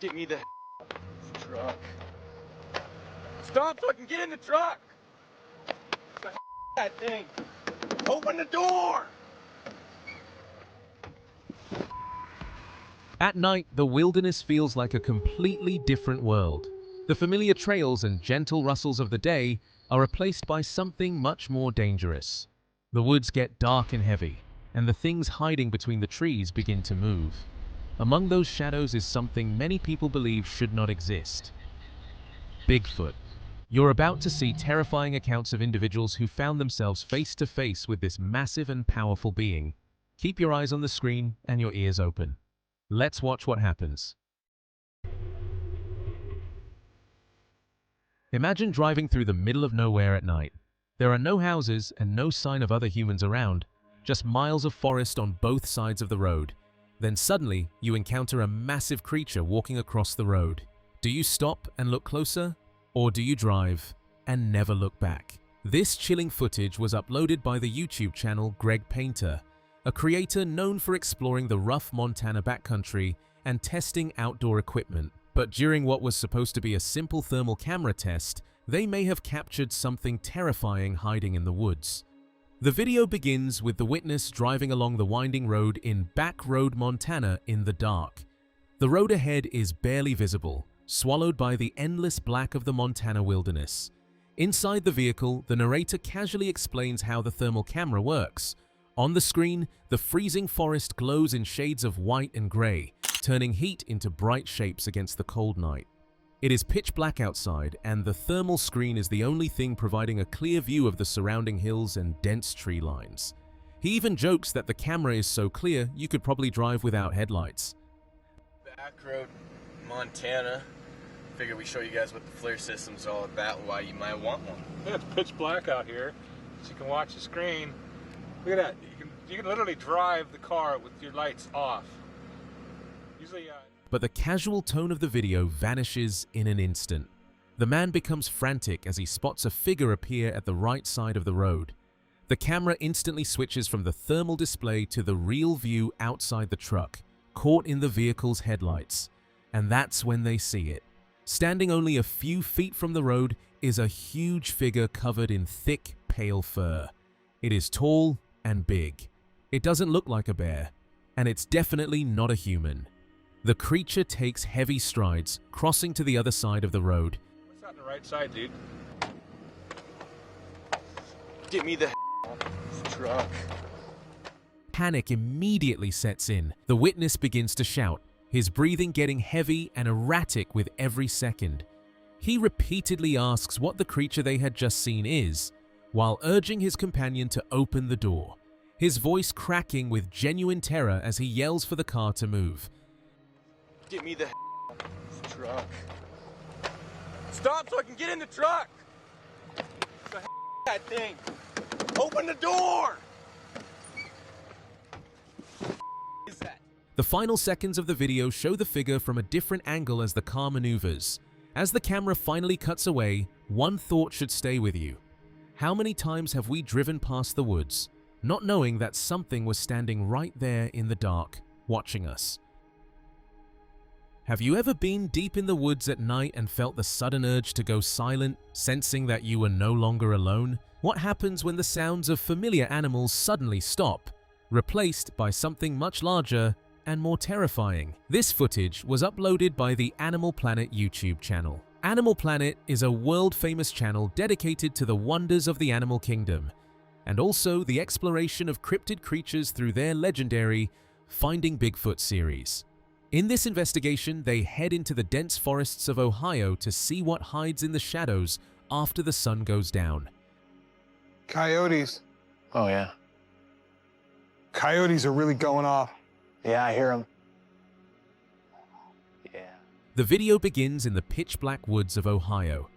Get me the truck. Stop so I can get in the truck! That thing! Open the door! At night, the wilderness feels like a completely different world. The familiar trails and gentle rustles of the day are replaced by something much more dangerous. The woods get dark and heavy, and the things hiding between the trees begin to move. Among those shadows is something many people believe should not exist: Bigfoot. You're about to see terrifying accounts of individuals who found themselves face to face with this massive and powerful being. Keep your eyes on the screen and your ears open. Let's watch what happens. Imagine driving through the middle of nowhere at night. There are no houses and no sign of other humans around, just miles of forest on both sides of the road. Then suddenly, you encounter a massive creature walking across the road. Do you stop and look closer? Or do you drive and never look back? This chilling footage was uploaded by the YouTube channel Greg Painter, a creator known for exploring the rough Montana backcountry and testing outdoor equipment. But during what was supposed to be a simple thermal camera test, they may have captured something terrifying hiding in the woods. The video begins with the witness driving along the winding road in Back Road, Montana in the dark. The road ahead is barely visible, swallowed by the endless black of the Montana wilderness. Inside the vehicle, the narrator casually explains how the thermal camera works. On the screen, the freezing forest glows in shades of white and gray, turning heat into bright shapes against the cold night. It is pitch black outside, and the thermal screen is the only thing providing a clear view of the surrounding hills and dense tree lines. He even jokes that the camera is so clear you could probably drive without headlights. Back Road, Montana. Figured we show you guys what the flare system's all about and why you might want one. Yeah, it's pitch black out here, so you can watch the screen. Look at that. You can literally drive the car with your lights off. Usually, But the casual tone of the video vanishes in an instant. The man becomes frantic as he spots a figure appear at the right side of the road. The camera instantly switches from the thermal display to the real view outside the truck, caught in the vehicle's headlights. And that's when they see it. Standing only a few feet from the road is a huge figure covered in thick, pale fur. It is tall and big. It doesn't look like a bear, and it's definitely not a human. The creature takes heavy strides, crossing to the other side of the road. what's on the right side, dude? Get me the truck. Panic immediately sets in. The witness begins to shout, his breathing getting heavy and erratic with every second. He repeatedly asks what the creature they had just seen is, while urging his companion to open the door, his voice cracking with genuine terror as he yells for the car to move. Get me the truck. Stop so I can get in the truck! That thing! Open the door! Is that? The final seconds of the video show the figure from a different angle as the car maneuvers. As the camera finally cuts away, one thought should stay with you. How many times have we driven past the woods, not knowing that something was standing right there in the dark, watching us? Have you ever been deep in the woods at night and felt the sudden urge to go silent, sensing that you were no longer alone? What happens when the sounds of familiar animals suddenly stop, replaced by something much larger and more terrifying? This footage was uploaded by the Animal Planet YouTube channel. Animal Planet is a world-famous channel dedicated to the wonders of the animal kingdom, and also the exploration of cryptid creatures through their legendary Finding Bigfoot series. In this investigation, they head into the dense forests of Ohio to see what hides in the shadows after the sun goes down. Coyotes. Oh, yeah. Coyotes are really going off. Yeah, I hear them. Yeah. The video begins in the pitch-black woods of Ohio.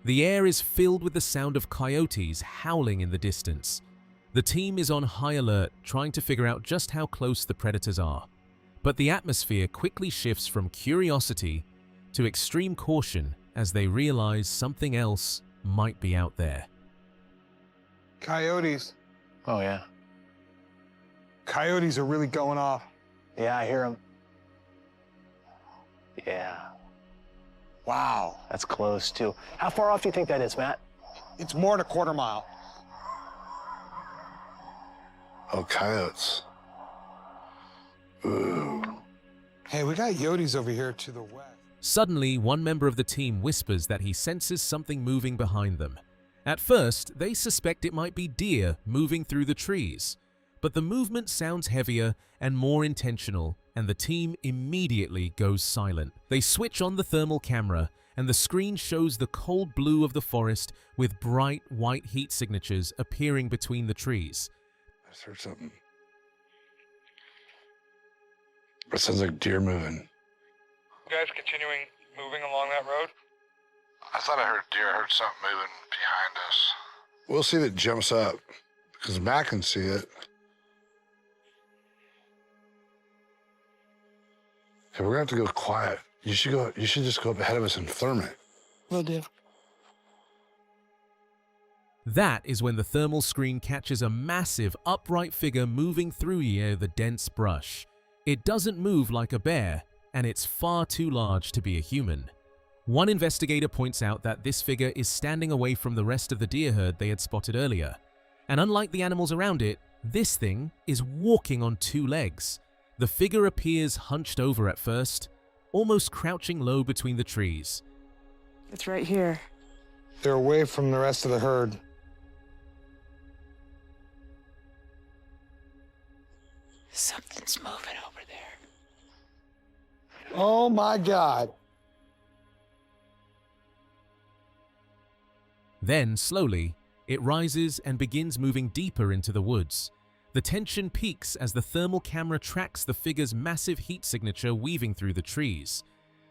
The air is filled with the sound of coyotes howling in the distance. The team is on high alert, trying to figure out just how close the predators are. But the atmosphere quickly shifts from curiosity to extreme caution as they realize something else might be out there. Coyotes. Oh, yeah. Coyotes are really going off. Yeah, I hear them. Yeah. Wow, that's close, too. How far off do you think that is, Matt? It's more than a quarter mile. Oh, coyotes. Ooh. Hey, we got Yotes over here to the west. Suddenly, one member of the team whispers that he senses something moving behind them. At first, they suspect it might be deer moving through the trees, but the movement sounds heavier and more intentional, and the team immediately goes silent. They switch on the thermal camera, and the screen shows the cold blue of the forest with bright white heat signatures appearing between the trees. I just heard something. It sounds like deer moving. You guys continuing moving along that road? I thought I heard deer. I heard something moving behind us. We'll see if it jumps up, because Matt can see it. Okay, we're gonna have to go quiet. You should just go up ahead of us and film it. Will do. That is when the thermal screen catches a massive upright figure moving through the dense brush. It doesn't move like a bear, and it's far too large to be a human. One investigator points out that this figure is standing away from the rest of the deer herd they had spotted earlier. And unlike the animals around it, this thing is walking on two legs. The figure appears hunched over at first, almost crouching low between the trees. It's right here. They're away from the rest of the herd. Something's moving over there. Oh my God. Then, slowly, it rises and begins moving deeper into the woods. The tension peaks as the thermal camera tracks the figure's massive heat signature weaving through the trees.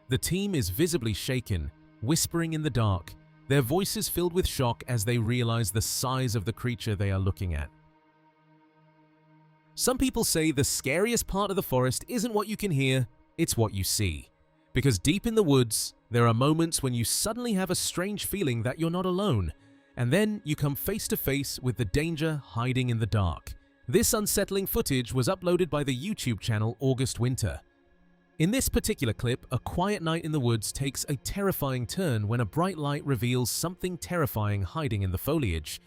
The team is visibly shaken, whispering in the dark, their voices filled with shock as they realize the size of the creature they are looking at. Some people say the scariest part of the forest isn't what you can hear, it's what you see. Because deep in the woods, there are moments when you suddenly have a strange feeling that you're not alone, and then you come face to face with the danger hiding in the dark. This unsettling footage was uploaded by the YouTube channel August Winter. In this particular clip, a quiet night in the woods takes a terrifying turn when a bright light reveals something terrifying hiding in the foliage.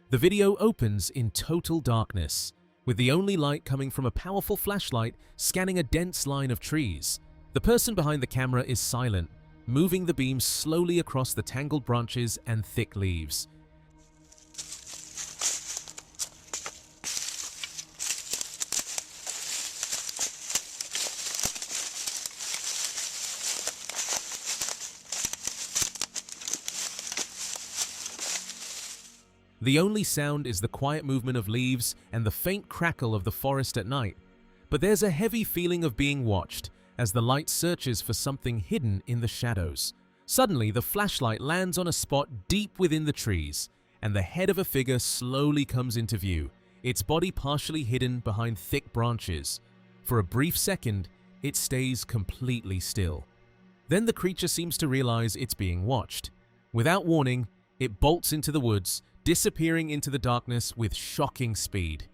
The video opens in total darkness, with the only light coming from a powerful flashlight scanning a dense line of trees. The person behind the camera is silent, moving the beam slowly across the tangled branches and thick leaves. The only sound is the quiet movement of leaves and the faint crackle of the forest at night. But there's a heavy feeling of being watched as the light searches for something hidden in the shadows. Suddenly, the flashlight lands on a spot deep within the trees, and the head of a figure slowly comes into view, its body partially hidden behind thick branches. For a brief second, it stays completely still. Then the creature seems to realize it's being watched. Without warning, it bolts into the woods, disappearing into the darkness with shocking speed.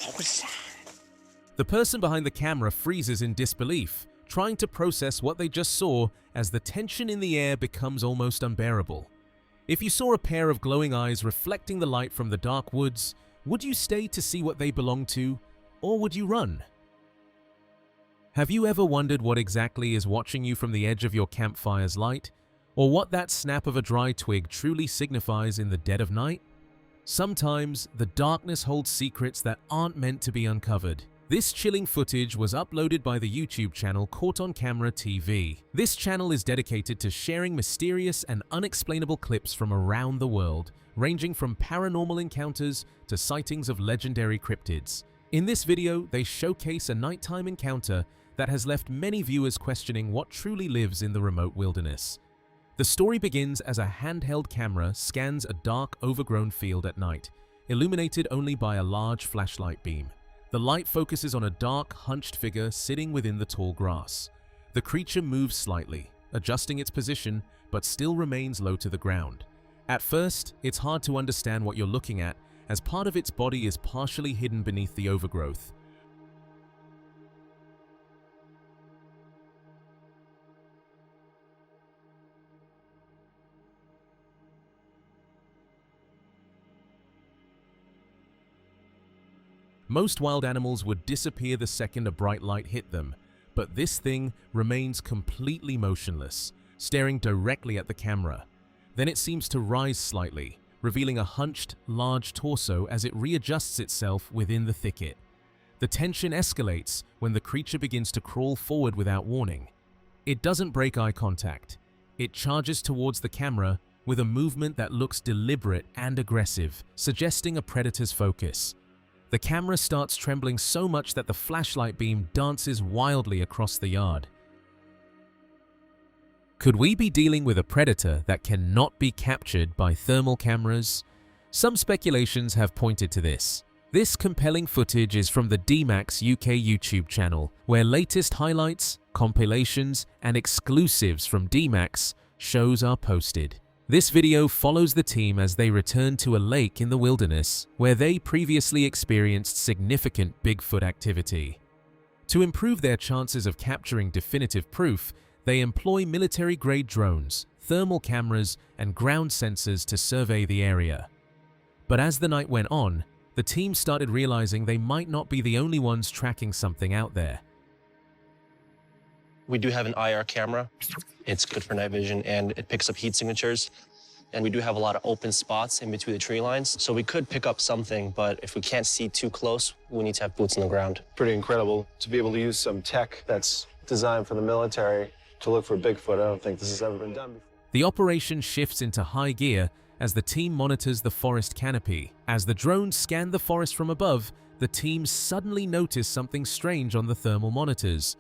What was that? The person behind the camera freezes in disbelief, trying to process what they just saw as the tension in the air becomes almost unbearable. If you saw a pair of glowing eyes reflecting the light from the dark woods, would you stay to see what they belong to, or would you run? Have you ever wondered what exactly is watching you from the edge of your campfire's light, or what that snap of a dry twig truly signifies in the dead of night? Sometimes, the darkness holds secrets that aren't meant to be uncovered. This chilling footage was uploaded by the YouTube channel Caught on Camera TV. This channel is dedicated to sharing mysterious and unexplainable clips from around the world, ranging from paranormal encounters to sightings of legendary cryptids. In this video, they showcase a nighttime encounter that has left many viewers questioning what truly lives in the remote wilderness. The story begins as a handheld camera scans a dark, overgrown field at night, illuminated only by a large flashlight beam. The light focuses on a dark, hunched figure sitting within the tall grass. The creature moves slightly, adjusting its position, but still remains low to the ground. At first, it's hard to understand what you're looking at, as part of its body is partially hidden beneath the overgrowth. Most wild animals would disappear the second a bright light hit them, but this thing remains completely motionless, staring directly at the camera. Then it seems to rise slightly, revealing a hunched, large torso as it readjusts itself within the thicket. The tension escalates when the creature begins to crawl forward without warning. It doesn't break eye contact. It charges towards the camera with a movement that looks deliberate and aggressive, suggesting a predator's focus. The camera starts trembling so much that the flashlight beam dances wildly across the yard. Could we be dealing with a predator that cannot be captured by thermal cameras? Some speculations have pointed to this. This compelling footage is from the D-Max UK YouTube channel, where latest highlights, compilations, and exclusives from D-Max shows are posted. This video follows the team as they return to a lake in the wilderness, where they previously experienced significant Bigfoot activity. To improve their chances of capturing definitive proof, they employ military-grade drones, thermal cameras, and ground sensors to survey the area. But as the night went on, the team started realizing they might not be the only ones tracking something out there. We do have an IR camera. It's good for night vision, and it picks up heat signatures. And we do have a lot of open spots in between the tree lines, so we could pick up something, but if we can't see too close, we need to have boots on the ground. Pretty incredible to be able to use some tech that's designed for the military to look for Bigfoot. I don't think this has ever been done before. The operation shifts into high gear as the team monitors the forest canopy. As the drones scan the forest from above, the team suddenly notice something strange on the thermal monitors.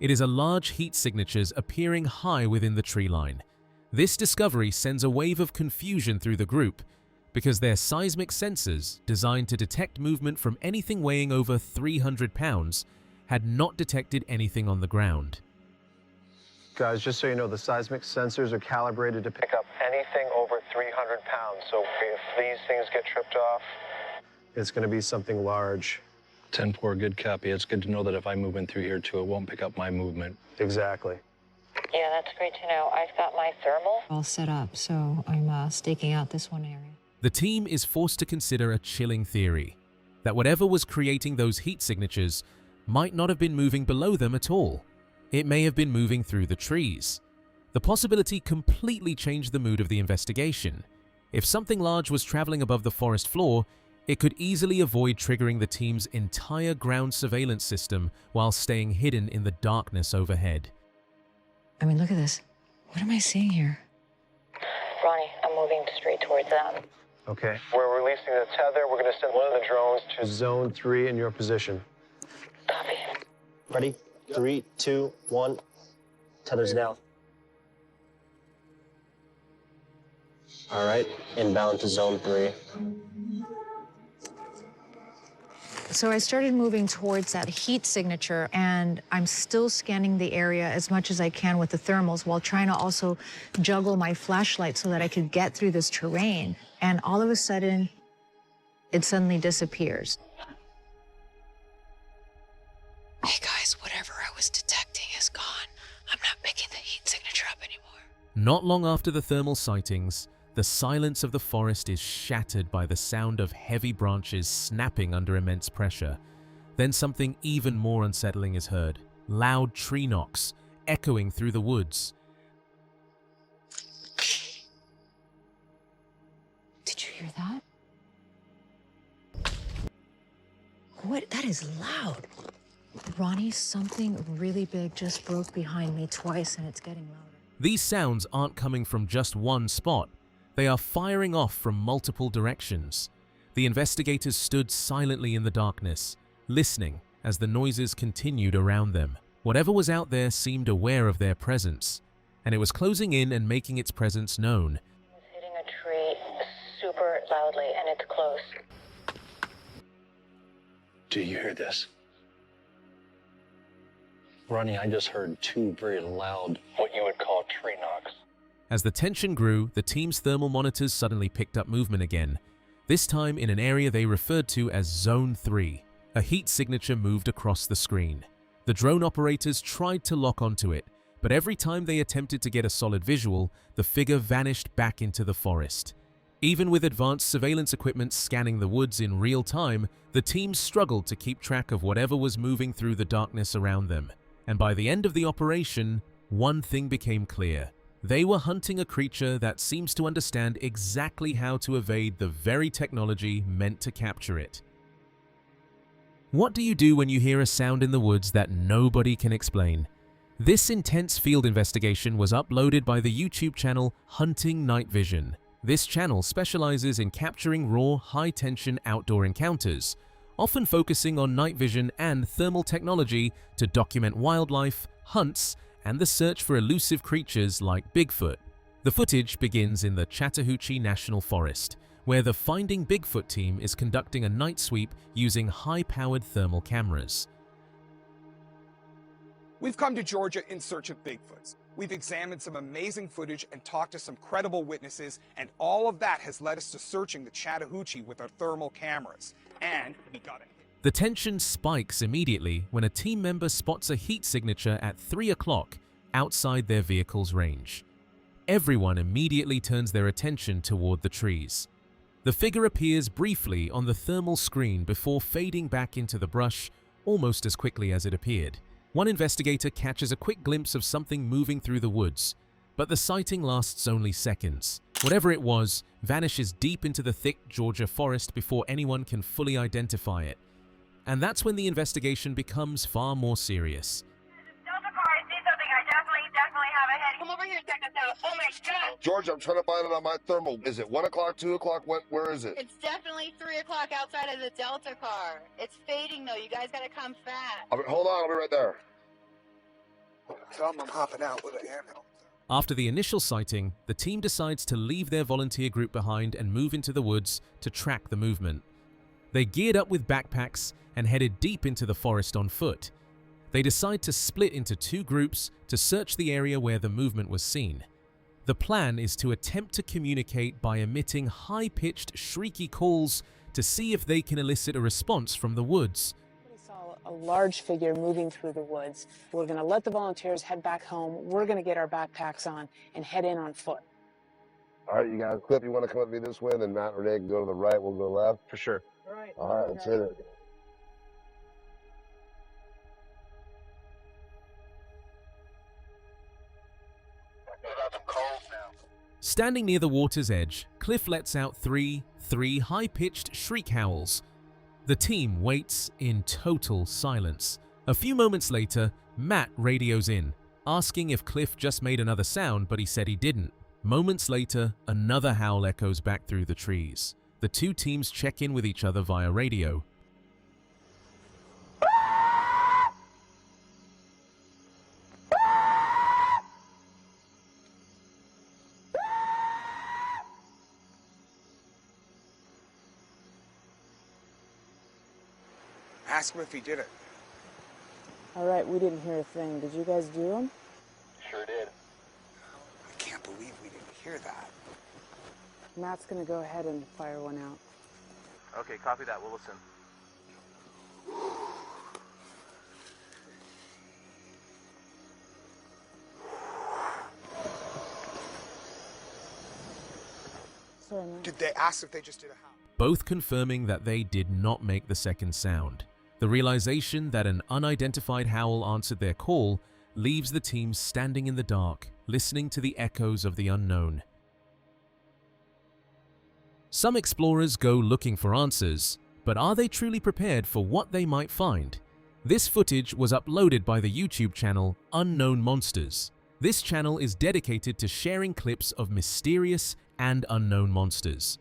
It is a large heat signatures appearing high within the tree line. This discovery sends a wave of confusion through the group, because their seismic sensors, designed to detect movement from anything weighing over 300 pounds, had not detected anything on the ground. Guys, just so you know, the seismic sensors are calibrated to pick up anything over 300 pounds. So if these things get tripped off, it's going to be something large. 10-4, good copy. It's good to know that if I move in through here too, it won't pick up my movement. Exactly. Yeah, that's great to know. I've got my thermal all set up, so I'm staking out this one area. The team is forced to consider a chilling theory, that whatever was creating those heat signatures might not have been moving below them at all. It may have been moving through the trees. The possibility completely changed the mood of the investigation. If something large was traveling above the forest floor, it could easily avoid triggering the team's entire ground surveillance system while staying hidden in the darkness overhead. I mean, look at this. What am I seeing here? Ronnie, I'm moving straight towards them. Okay. We're releasing the tether. We're going to send one of the drones to Zone 3 in your position. Copy. Ready? 3, 2, 1. Tether's down. All right, inbound to Zone 3. So I started moving towards that heat signature, and I'm still scanning the area as much as I can with the thermals while trying to also juggle my flashlight so that I could get through this terrain. And all of a sudden, it suddenly disappears. Hey guys, whatever I was detecting is gone. I'm not picking the heat signature up anymore. Not long after the thermal sightings, the silence of the forest is shattered by the sound of heavy branches snapping under immense pressure. Then something even more unsettling is heard. Loud tree knocks, echoing through the woods. Did you hear that? What? That is loud. Ronnie, something really big just broke behind me twice, and it's getting louder. These sounds aren't coming from just one spot. They are firing off from multiple directions. The investigators stood silently in the darkness, listening as the noises continued around them. Whatever was out there seemed aware of their presence, and it was closing in and making its presence known. It's hitting a tree super loudly, and it's close. Do you hear this? Ronnie, I just heard 2 very loud, what you would call tree knocks. As the tension grew, the team's thermal monitors suddenly picked up movement again, this time in an area they referred to as Zone 3. A heat signature moved across the screen. The drone operators tried to lock onto it, but every time they attempted to get a solid visual, the figure vanished back into the forest. Even with advanced surveillance equipment scanning the woods in real time, the team struggled to keep track of whatever was moving through the darkness around them. And by the end of the operation, one thing became clear. They were hunting a creature that seems to understand exactly how to evade the very technology meant to capture it. What do you do when you hear a sound in the woods that nobody can explain? This intense field investigation was uploaded by the YouTube channel Hunting Night Vision. This channel specializes in capturing raw, high-tension outdoor encounters, often focusing on night vision and thermal technology to document wildlife, hunts, and the search for elusive creatures like Bigfoot. The footage begins in the Chattahoochee National Forest, where the Finding Bigfoot team is conducting a night sweep using high-powered thermal cameras. We've come to Georgia in search of Bigfoots. We've examined some amazing footage and talked to some credible witnesses, and all of that has led us to searching the Chattahoochee with our thermal cameras. And we got it. The tension spikes immediately when a team member spots a heat signature at 3 o'clock outside their vehicle's range. Everyone immediately turns their attention toward the trees. The figure appears briefly on the thermal screen before fading back into the brush almost as quickly as it appeared. One investigator catches a quick glimpse of something moving through the woods, but the sighting lasts only seconds. Whatever it was, vanishes deep into the thick Georgia forest before anyone can fully identify it. And that's when the investigation becomes far more serious. Delta car, I see something. I definitely have a head. Come over here and check this out. Oh my God! George, I'm trying to find it on my thermal. Is it 1 o'clock, 2 o'clock? Where is it? It's definitely 3 o'clock outside of the Delta car. It's fading though. You guys gotta come fast. Hold on, I'll be right there. Tell them I'm hopping out with a handheld. After the initial sighting, the team decides to leave their volunteer group behind and move into the woods to track the movement. They geared up with backpacks and headed deep into the forest on foot. They decide to split into 2 groups to search the area where the movement was seen. The plan is to attempt to communicate by emitting high-pitched, shrieky calls to see if they can elicit a response from the woods. We saw a large figure moving through the woods. We're going to let the volunteers head back home. We're going to get our backpacks on and head in on foot. All right, you guys, Cliff, you want to come with me this way, then Matt and Renee can go to the right, we'll go left? For sure. All right, let's hit it. Standing near the water's edge, Cliff lets out three high-pitched shriek howls. The team waits in total silence. A few moments later, Matt radios in, asking if Cliff just made another sound, but he said he didn't. Moments later, another howl echoes back through the trees. The 2 teams check in with each other via radio. Ask him if he did it. All right, we didn't hear a thing. Did you guys do them? Sure did. I can't believe we didn't hear that. Matt's going to go ahead and fire one out. Okay, copy that. We'll listen. Sorry, Matt. Did they ask if they just did a howl? Both confirming that they did not make the second sound. The realization that an unidentified howl answered their call leaves the team standing in the dark, listening to the echoes of the unknown. Some explorers go looking for answers, but are they truly prepared for what they might find? This footage was uploaded by the YouTube channel Unknown Monsters. This channel is dedicated to sharing clips of mysterious and unknown monsters.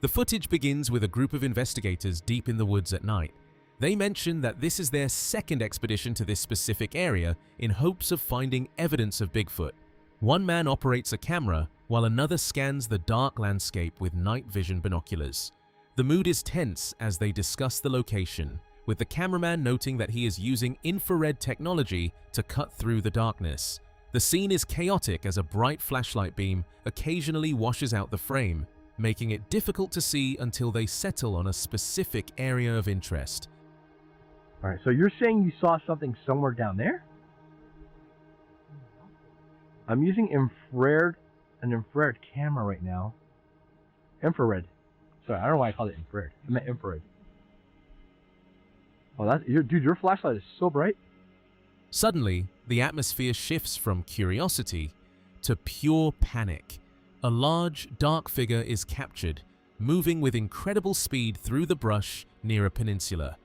The footage begins with a group of investigators deep in the woods at night. They mention that this is their second expedition to this specific area in hopes of finding evidence of Bigfoot. One man operates a camera while another scans the dark landscape with night vision binoculars. The mood is tense as they discuss the location, with the cameraman noting that he is using infrared technology to cut through the darkness. The scene is chaotic as a bright flashlight beam occasionally washes out the frame, making it difficult to see until they settle on a specific area of interest. All right, so you're saying you saw something somewhere down there? I'm using an infrared camera right now. infrared. Sorry, I don't know why I called it infrared. I meant infrared. Oh, dude, your flashlight is so bright. Suddenly, the atmosphere shifts from curiosity to pure panic. A large, dark figure is captured, moving with incredible speed through the brush near a peninsula.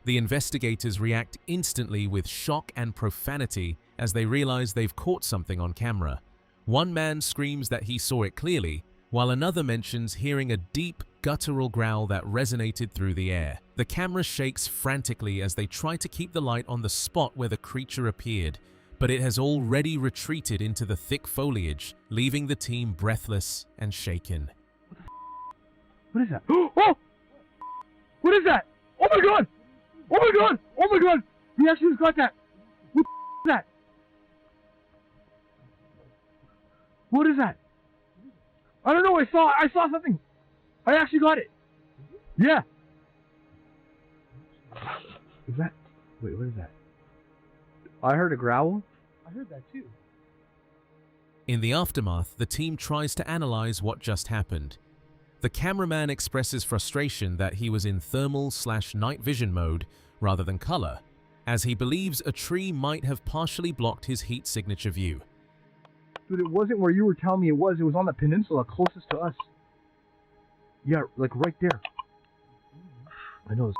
The investigators react instantly with shock and profanity as they realize they've caught something on camera. One man screams that he saw it clearly, while another mentions hearing a deep, guttural growl that resonated through the air. The camera shakes frantically as they try to keep the light on the spot where the creature appeared, but it has already retreated into the thick foliage, leaving the team breathless and shaken. What is that? Oh! What is that? Oh my god! Oh my god! Oh my god! We actually just got that! What is that? What is that? I don't know, I saw something. I actually got it. Yeah. Is that? Wait, what is that? I heard a growl. I heard that too. In the aftermath, the team tries to analyze what just happened. The cameraman expresses frustration that he was in thermal/night vision mode rather than color, as he believes a tree might have partially blocked his heat signature view. Dude, it wasn't where you were telling me it was. It was on the peninsula closest to us. Yeah, like right there. I know.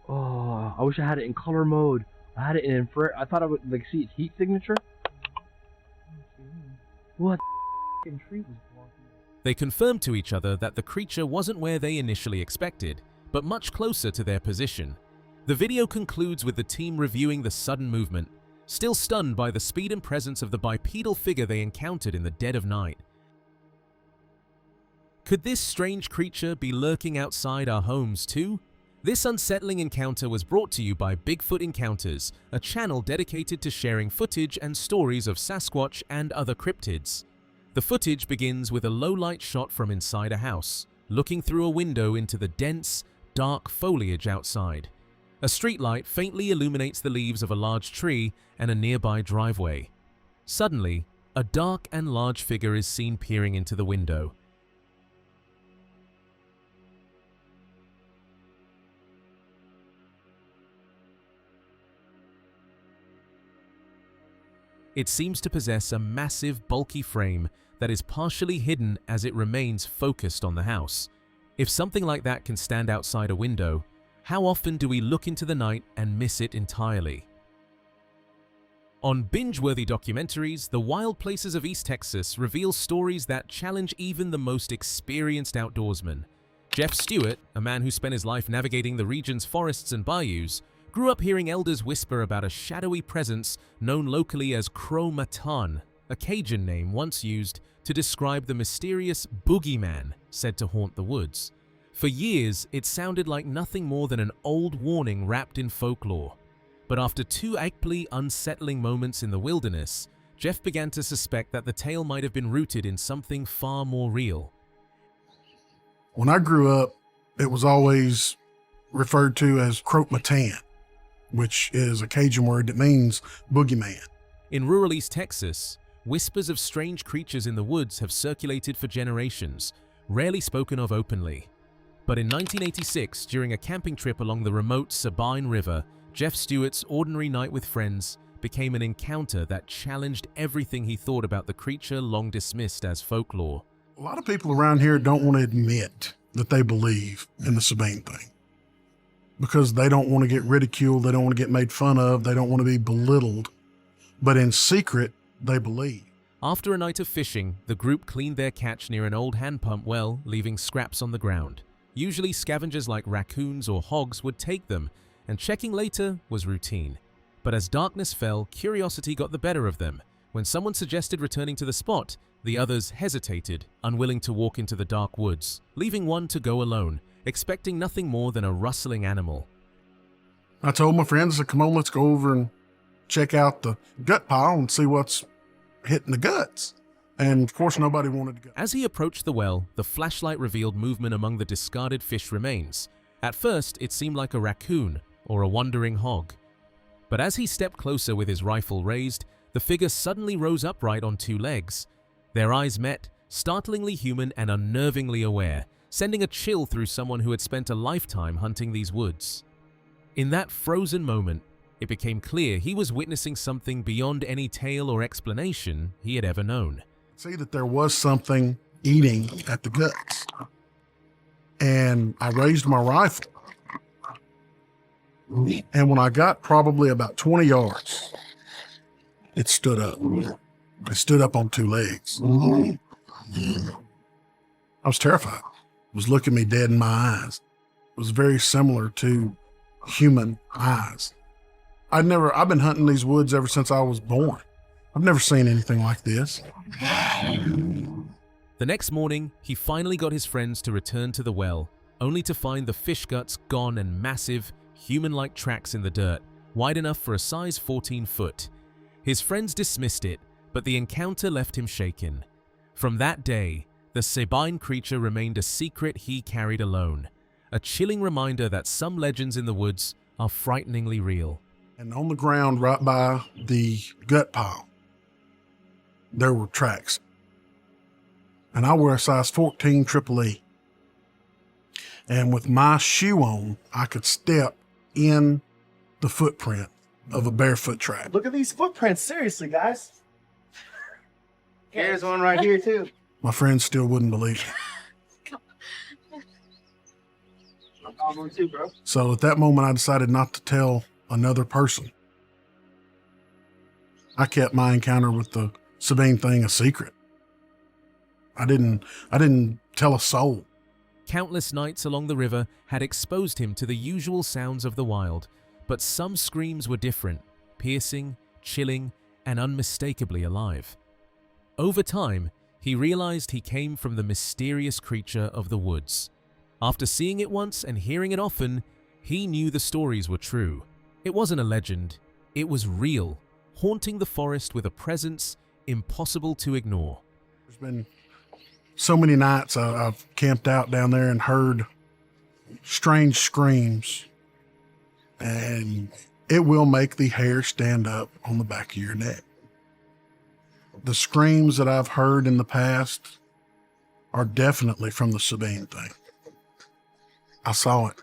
Oh, I wish I had it in color mode. I had it in infrared. I thought I would like see its heat signature. What tree was blocking? They confirmed to each other that the creature wasn't where they initially expected, but much closer to their position. The video concludes with the team reviewing the sudden movement, still stunned by the speed and presence of the bipedal figure they encountered in the dead of night. Could this strange creature be lurking outside our homes too? This unsettling encounter was brought to you by Bigfoot Encounters, a channel dedicated to sharing footage and stories of Sasquatch and other cryptids. The footage begins with a low-light shot from inside a house, looking through a window into the dense, dark foliage outside. A streetlight faintly illuminates the leaves of a large tree and a nearby driveway. Suddenly, a dark and large figure is seen peering into the window. It seems to possess a massive, bulky frame that is partially hidden as it remains focused on the house. If something like that can stand outside a window, how often do we look into the night and miss it entirely? On binge-worthy documentaries, the wild places of East Texas reveal stories that challenge even the most experienced outdoorsmen. Jeff Stewart, a man who spent his life navigating the region's forests and bayous, grew up hearing elders whisper about a shadowy presence known locally as Crow-Matan, a Cajun name once used to describe the mysterious boogeyman said to haunt the woods. For years, it sounded like nothing more than an old warning wrapped in folklore. But after two equally unsettling moments in the wilderness, Jeff began to suspect that the tale might have been rooted in something far more real. When I grew up, it was always referred to as Crow-Matan, which is a Cajun word that means boogeyman. In rural East Texas, whispers of strange creatures in the woods have circulated for generations, rarely spoken of openly. But in 1986, during a camping trip along the remote Sabine River, Jeff Stewart's ordinary night with friends became an encounter that challenged everything he thought about the creature long dismissed as folklore. A lot of people around here don't want to admit that they believe in the Sabine thing because they don't want to get ridiculed, they don't want to get made fun of, they don't want to be belittled. But in secret, they believe. After a night of fishing, the group cleaned their catch near an old hand pump well, leaving scraps on the ground. Usually scavengers like raccoons or hogs would take them, and checking later was routine. But as darkness fell, curiosity got the better of them. When someone suggested returning to the spot, the others hesitated, unwilling to walk into the dark woods, leaving one to go alone, expecting nothing more than a rustling animal. I told my friends, I said, come on, let's go over and check out the gut pile and see what's hitting the guts. And of course, nobody wanted to go. As he approached the well, the flashlight revealed movement among the discarded fish remains. At first, it seemed like a raccoon or a wandering hog. But as he stepped closer with his rifle raised, the figure suddenly rose upright on two legs. Their eyes met, startlingly human and unnervingly aware, sending a chill through someone who had spent a lifetime hunting these woods. In that frozen moment, it became clear he was witnessing something beyond any tale or explanation he had ever known. See that there was something eating at the guts. And I raised my rifle. And when I got probably about 20 yards, it stood up. It stood up on two legs. I was terrified. It was looking me dead in my eyes. It was very similar to human eyes. I've been hunting these woods ever since I was born. I've never seen anything like this. The next morning, he finally got his friends to return to the well, only to find the fish guts gone and massive, human-like tracks in the dirt, wide enough for a size 14 foot. His friends dismissed it, but the encounter left him shaken. From that day, the Sabine creature remained a secret he carried alone, a chilling reminder that some legends in the woods are frighteningly real. And on the ground right by the gut pile, there were tracks. And I wear a size 14 triple E. And with my shoe on, I could step in the footprint of a barefoot track. Look at these footprints, seriously, guys. Here's one right here, too. My friends still wouldn't believe it. I'm on too, bro. So at that moment, I decided not to tell another person. I kept my encounter with the Sabine thing a secret. I didn't tell a soul. Countless nights along the river had exposed him to the usual sounds of the wild, but some screams were different, piercing, chilling, and unmistakably alive. Over time, he realized he came from the mysterious creature of the woods. After seeing it once and hearing it often, he knew the stories were true. It wasn't a legend, it was real, haunting the forest with a presence impossible to ignore. There's been so many nights I've camped out down there and heard strange screams, and it will make the hair stand up on the back of your neck. The screams that I've heard in the past are definitely from the Sabine thing. I saw it.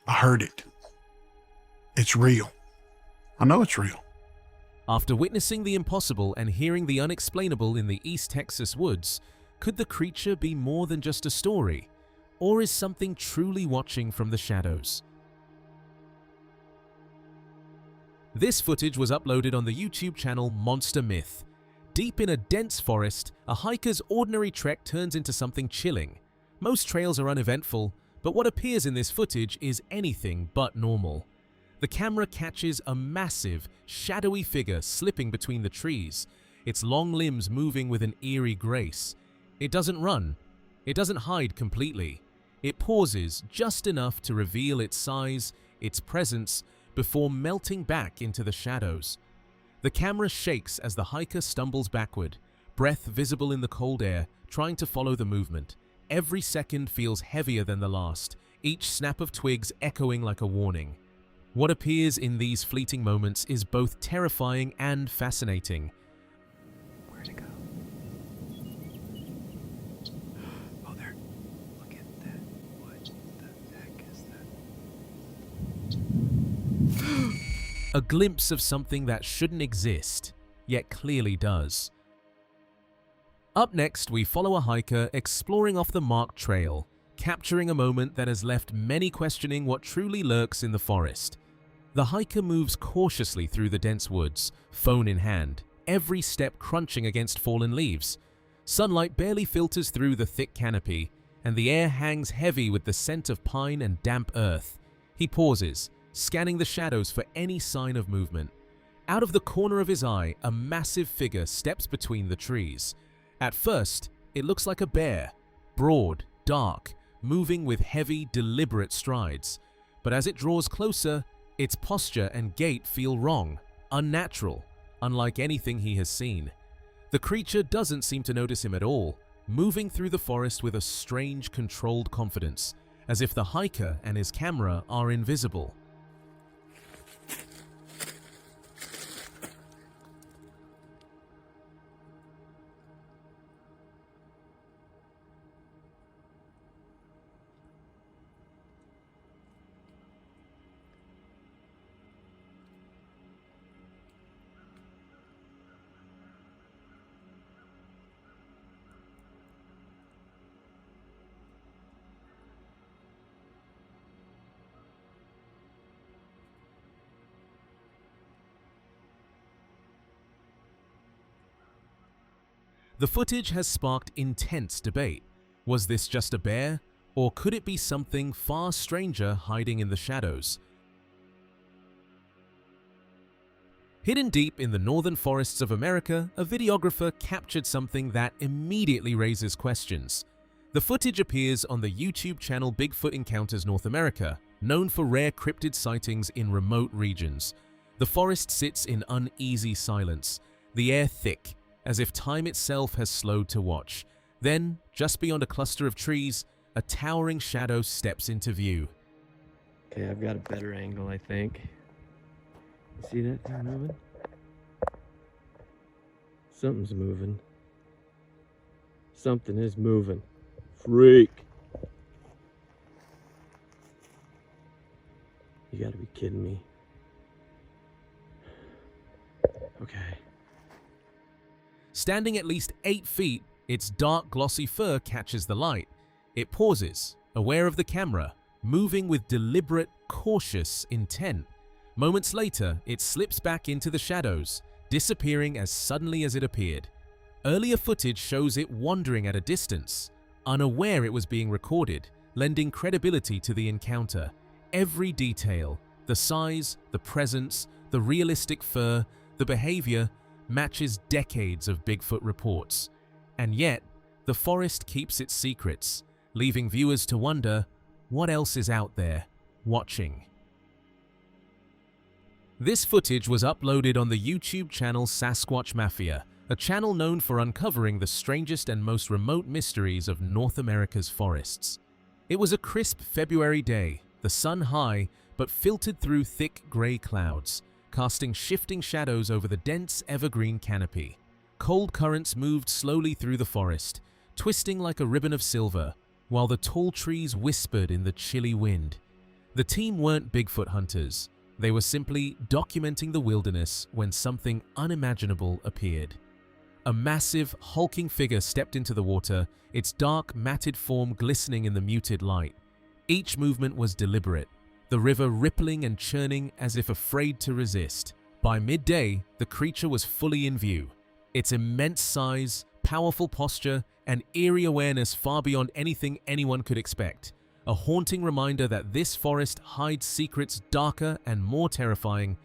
I heard it. It's real. I know it's real. After witnessing the impossible and hearing the unexplainable in the East Texas woods, could the creature be more than just a story? Or is something truly watching from the shadows? This footage was uploaded on the YouTube channel Monster Myth. Deep in a dense forest, a hiker's ordinary trek turns into something chilling. Most trails are uneventful, but what appears in this footage is anything but normal. The camera catches a massive, shadowy figure slipping between the trees, its long limbs moving with an eerie grace. It doesn't run. It doesn't hide completely. It pauses just enough to reveal its size, its presence, before melting back into the shadows. The camera shakes as the hiker stumbles backward, breath visible in the cold air, trying to follow the movement. Every second feels heavier than the last, each snap of twigs echoing like a warning. What appears in these fleeting moments is both terrifying and fascinating. Where'd it go? Oh, there. Look at that. What the heck is that? A glimpse of something that shouldn't exist, yet clearly does. Up next, we follow a hiker exploring off the marked trail, capturing a moment that has left many questioning what truly lurks in the forest. The hiker moves cautiously through the dense woods, phone in hand, every step crunching against fallen leaves. Sunlight barely filters through the thick canopy, and the air hangs heavy with the scent of pine and damp earth. He pauses, scanning the shadows for any sign of movement. Out of the corner of his eye, a massive figure steps between the trees. At first, it looks like a bear, broad, dark, moving with heavy, deliberate strides. But as it draws closer, its posture and gait feel wrong, unnatural, unlike anything he has seen. The creature doesn't seem to notice him at all, moving through the forest with a strange, controlled confidence, as if the hiker and his camera are invisible. The footage has sparked intense debate. Was this just a bear, or could it be something far stranger hiding in the shadows? Hidden deep in the northern forests of America, a videographer captured something that immediately raises questions. The footage appears on the YouTube channel Bigfoot Encounters North America, known for rare cryptid sightings in remote regions. The forest sits in uneasy silence, the air thick, as if time itself has slowed to watch. Then, just beyond a cluster of trees, a towering shadow steps into view. Okay, I've got a better angle, I think. You see that thing moving? Something's moving. Something is moving. Freak! You gotta be kidding me. Okay. Standing at least 8 feet, its dark glossy fur catches the light. It pauses, aware of the camera, moving with deliberate, cautious intent. Moments later, it slips back into the shadows, disappearing as suddenly as it appeared. Earlier footage shows it wandering at a distance, unaware it was being recorded, lending credibility to the encounter. Every detail, the size, the presence, the realistic fur, the behavior, matches decades of Bigfoot reports. And yet, the forest keeps its secrets, leaving viewers to wonder, what else is out there, watching? This footage was uploaded on the YouTube channel Sasquatch Mafia, a channel known for uncovering the strangest and most remote mysteries of North America's forests. It was a crisp February day, the sun high, but filtered through thick gray clouds, casting shifting shadows over the dense evergreen canopy. Cold currents moved slowly through the forest, twisting like a ribbon of silver, while the tall trees whispered in the chilly wind. The team weren't Bigfoot hunters. They were simply documenting the wilderness when something unimaginable appeared. A massive, hulking figure stepped into the water, its dark, matted form glistening in the muted light. Each movement was deliberate, the river rippling and churning as if afraid to resist. By midday, the creature was fully in view. Its immense size, powerful posture, and eerie awareness far beyond anything anyone could expect. A haunting reminder that this forest hides secrets darker and more terrifying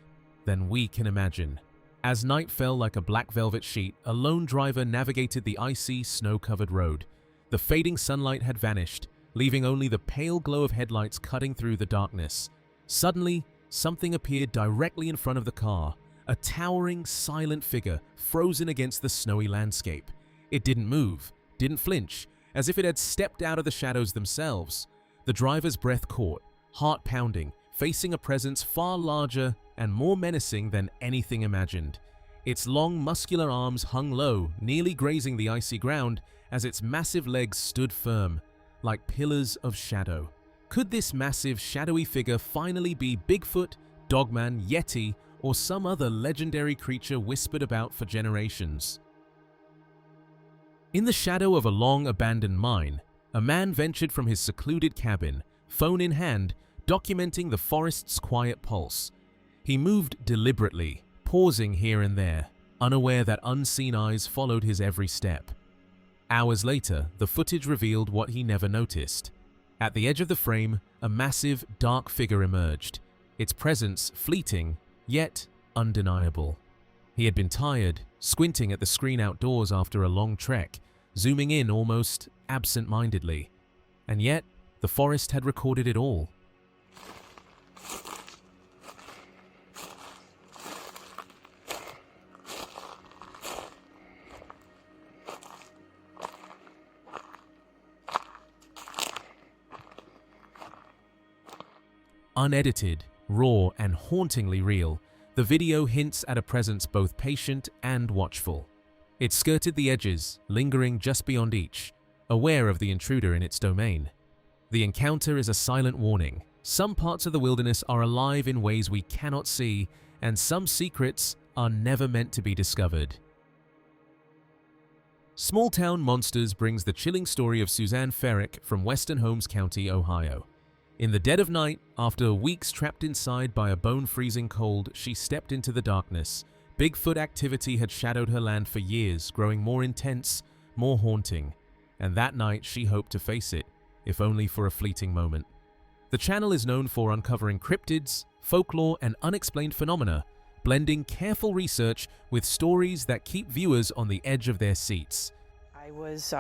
than we can imagine. As night fell like a black velvet sheet, a lone driver navigated the icy, snow-covered road. The fading sunlight had vanished, leaving only the pale glow of headlights cutting through the darkness. Suddenly, something appeared directly in front of the car, a towering, silent figure frozen against the snowy landscape. It didn't move, didn't flinch, as if it had stepped out of the shadows themselves. The driver's breath caught, heart pounding, facing a presence far larger and more menacing than anything imagined. Its long, muscular arms hung low, nearly grazing the icy ground, as its massive legs stood firm, like pillars of shadow. Could this massive, shadowy figure finally be Bigfoot, Dogman, Yeti, or some other legendary creature whispered about for generations? In the shadow of a long abandoned mine, a man ventured from his secluded cabin, phone in hand, documenting the forest's quiet pulse. He moved deliberately, pausing here and there, unaware that unseen eyes followed his every step. Hours later, the footage revealed what he never noticed. At the edge of the frame, a massive, dark figure emerged, its presence fleeting, yet undeniable. He had been tired, squinting at the screen outdoors after a long trek, zooming in almost absent-mindedly. And yet, the forest had recorded it all. Unedited, raw, and hauntingly real, the video hints at a presence both patient and watchful. It skirted the edges, lingering just beyond each, aware of the intruder in its domain. The encounter is a silent warning. Some parts of the wilderness are alive in ways we cannot see, and some secrets are never meant to be discovered. Small Town Monsters brings the chilling story of Suzanne Ferrick from Western Holmes County, Ohio. In the dead of night, after weeks trapped inside by a bone-freezing cold, she stepped into the darkness. Bigfoot activity had shadowed her land for years, growing more intense, more haunting, and that night she hoped to face it, if only for a fleeting moment. The channel is known for uncovering cryptids, folklore, and unexplained phenomena, blending careful research with stories that keep viewers on the edge of their seats. I was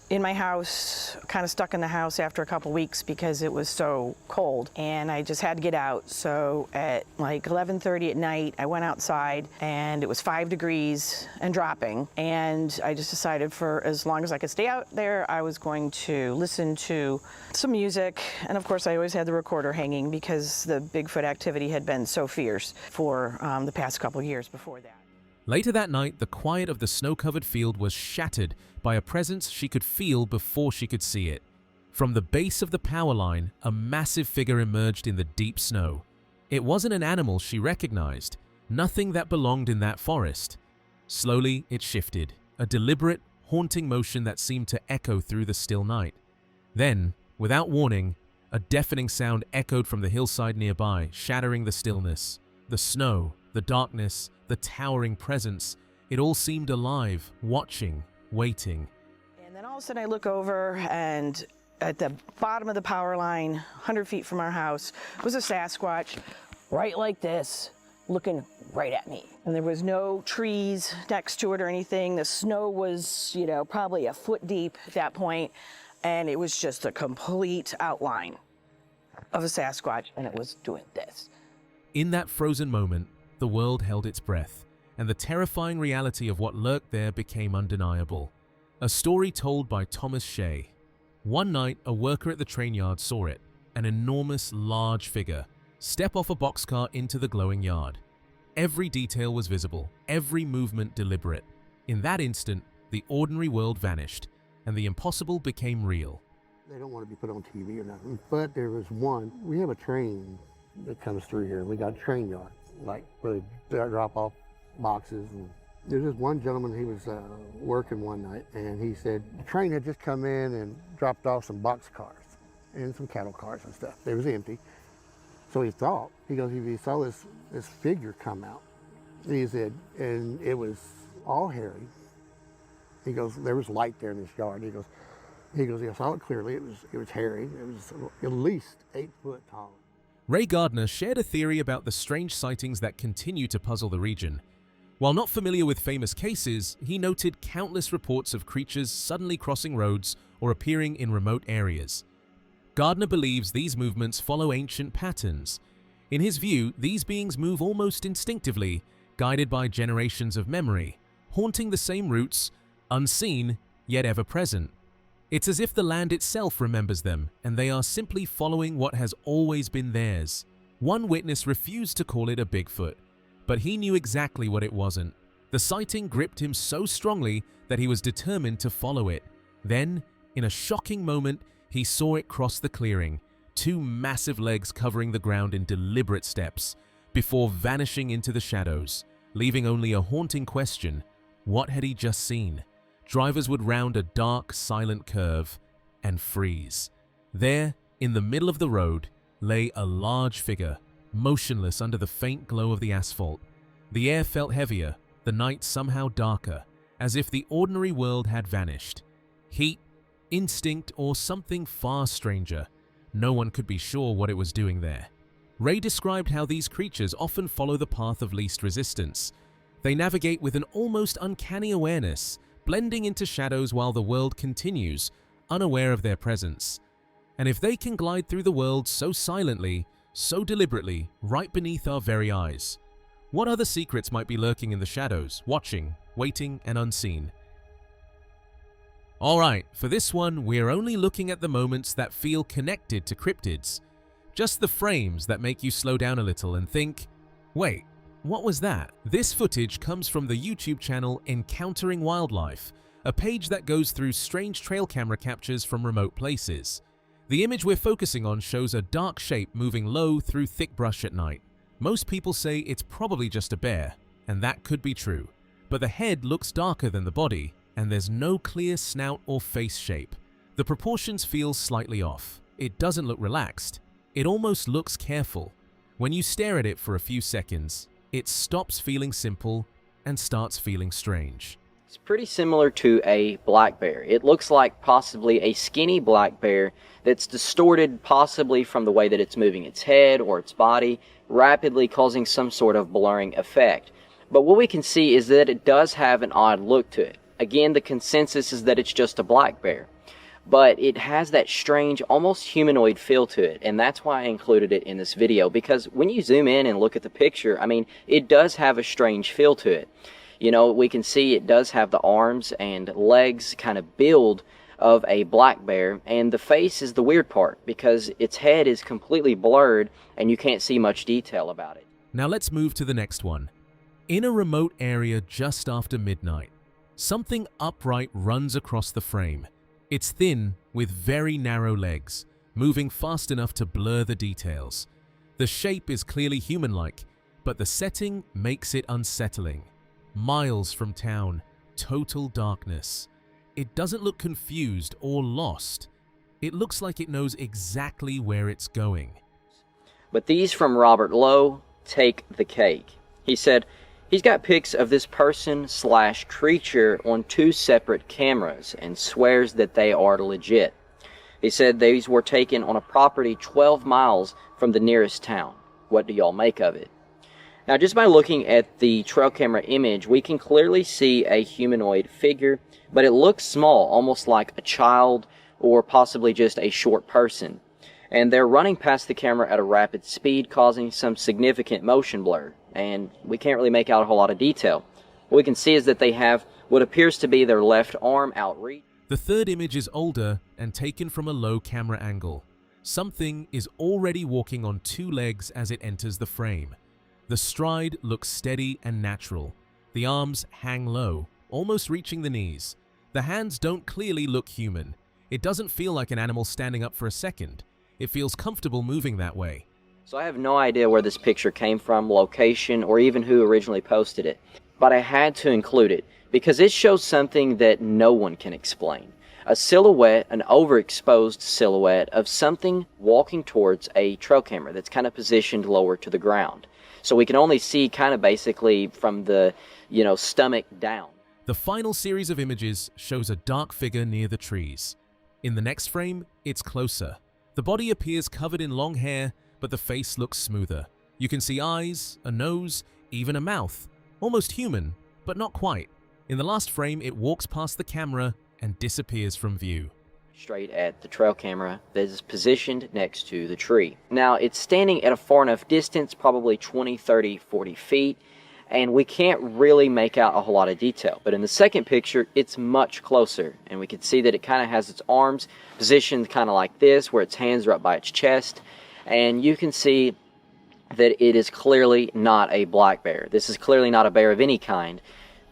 in my house, kind of stuck in the house after a couple weeks because it was so cold, and I just had to get out. So at like 11:30 at night, I went outside, and it was 5 degrees and dropping, and I just decided for as long as I could stay out there, I was going to listen to some music, and of course I always had the recorder hanging because the Bigfoot activity had been so fierce for the past couple years before that. Later that night, the quiet of the snow-covered field was shattered by a presence she could feel before she could see it. From the base of the power line, a massive figure emerged in the deep snow. It wasn't an animal she recognized, nothing that belonged in that forest. Slowly, it shifted, a deliberate, haunting motion that seemed to echo through the still night. Then, without warning, a deafening sound echoed from the hillside nearby, shattering the stillness. The snow, the darkness, the towering presence, it all seemed alive, watching, waiting. And then all of a sudden I look over, and at the bottom of the power line, 100 feet from our house, was a Sasquatch, right like this, looking right at me. And there was no trees next to it or anything. The snow was, you know, probably a foot deep at that point, and it was just a complete outline of a Sasquatch, and it was doing this. In that frozen moment, the world held its breath, and the terrifying reality of what lurked there became undeniable. A story told by Thomas Shea. One night, a worker at the train yard saw it, an enormous, large figure, step off a boxcar into the glowing yard. Every detail was visible, every movement deliberate. In that instant, the ordinary world vanished, and the impossible became real. They don't want to be put on TV or nothing, but there was one. We have a train that comes through here. We got a train yard, like where they drop off boxes. And there's this one gentleman, he was working one night, and he said the train had just come in and dropped off some box cars and some cattle cars and stuff. They was empty. So he thought, he goes, he saw this figure come out. He said, and it was all hairy. He goes, there was light there in this yard. He goes, I saw it clearly. It was hairy. It was at least 8 foot tall. Ray Gardner shared a theory about the strange sightings that continue to puzzle the region. While not familiar with famous cases, he noted countless reports of creatures suddenly crossing roads or appearing in remote areas. Gardner believes these movements follow ancient patterns. In his view, these beings move almost instinctively, guided by generations of memory, haunting the same routes, unseen, yet ever present. It's as if the land itself remembers them, and they are simply following what has always been theirs. One witness refused to call it a Bigfoot, but he knew exactly what it wasn't. The sighting gripped him so strongly that he was determined to follow it. Then, in a shocking moment, he saw it cross the clearing, 2 massive legs covering the ground in deliberate steps, before vanishing into the shadows, leaving only a haunting question: what had he just seen? Drivers would round a dark, silent curve and freeze. There, in the middle of the road, lay a large figure, motionless under the faint glow of the asphalt. The air felt heavier, the night somehow darker, as if the ordinary world had vanished. Heat, instinct, or something far stranger. No one could be sure what it was doing there. Ray described how these creatures often follow the path of least resistance. They navigate with an almost uncanny awareness, blending into shadows while the world continues, unaware of their presence. And if they can glide through the world so silently, so deliberately, right beneath our very eyes, what other secrets might be lurking in the shadows, watching, waiting, and unseen? Alright, for this one, we're only looking at the moments that feel connected to cryptids. Just the frames that make you slow down a little and think, wait, what was that? This footage comes from the YouTube channel Encountering Wildlife, a page that goes through strange trail camera captures from remote places. The image we're focusing on shows a dark shape moving low through thick brush at night. Most people say it's probably just a bear, and that could be true. But the head looks darker than the body, and there's no clear snout or face shape. The proportions feel slightly off. It doesn't look relaxed. It almost looks careful. When you stare at it for a few seconds, it stops feeling simple and starts feeling strange. It's pretty similar to a black bear. It looks like possibly a skinny black bear that's distorted possibly from the way that it's moving its head or its body, rapidly causing some sort of blurring effect. But what we can see is that it does have an odd look to it. Again, the consensus is that it's just a black bear. But it has that strange, almost humanoid feel to it, and that's why I included it in this video, because when you zoom in and look at the picture, I mean, it does have a strange feel to it. You know, we can see it does have the arms and legs kind of build of a black bear, and the face is the weird part because its head is completely blurred and you can't see much detail about it. Now let's move to the next one. In a remote area just after midnight, something upright runs across the frame. It's thin with very narrow legs, moving fast enough to blur the details. The shape is clearly human-like, but the setting makes it unsettling. Miles from town, total darkness. It doesn't look confused or lost. It looks like it knows exactly where it's going. But these from Robert Lowe take the cake. He said he's got pics of this person/creature on 2 separate cameras and swears that they are legit. He said these were taken on a property 12 miles from the nearest town. What do y'all make of it? Now, just by looking at the trail camera image, we can clearly see a humanoid figure, but it looks small, almost like a child or possibly just a short person. And they're running past the camera at a rapid speed, causing some significant motion blur, and we can't really make out a whole lot of detail. What we can see is that they have what appears to be their left arm outreach. The third image is older and taken from a low camera angle. Something is already walking on 2 legs as it enters the frame. The stride looks steady and natural. The arms hang low, almost reaching the knees. The hands don't clearly look human. It doesn't feel like an animal standing up for a second. It feels comfortable moving that way. So I have no idea where this picture came from, location, or even who originally posted it. But I had to include it because it shows something that no one can explain. A silhouette, an overexposed silhouette of something walking towards a trail camera that's kind of positioned lower to the ground. So we can only see kind of basically from the, stomach down. The final series of images shows a dark figure near the trees. In the next frame, it's closer. The body appears covered in long hair, but the face looks smoother. You can see eyes, a nose, even a mouth. Almost human, but not quite. In the last frame, it walks past the camera and disappears from view. Straight at the trail camera that is positioned next to the tree. Now, it's standing at a far enough distance, probably 20, 30, 40 feet, and we can't really make out a whole lot of detail. But in the second picture, it's much closer, and we can see that it kind of has its arms positioned kind of like this, where its hands are up by its chest, and you can see that it is clearly not a black bear. This is clearly not a bear of any kind.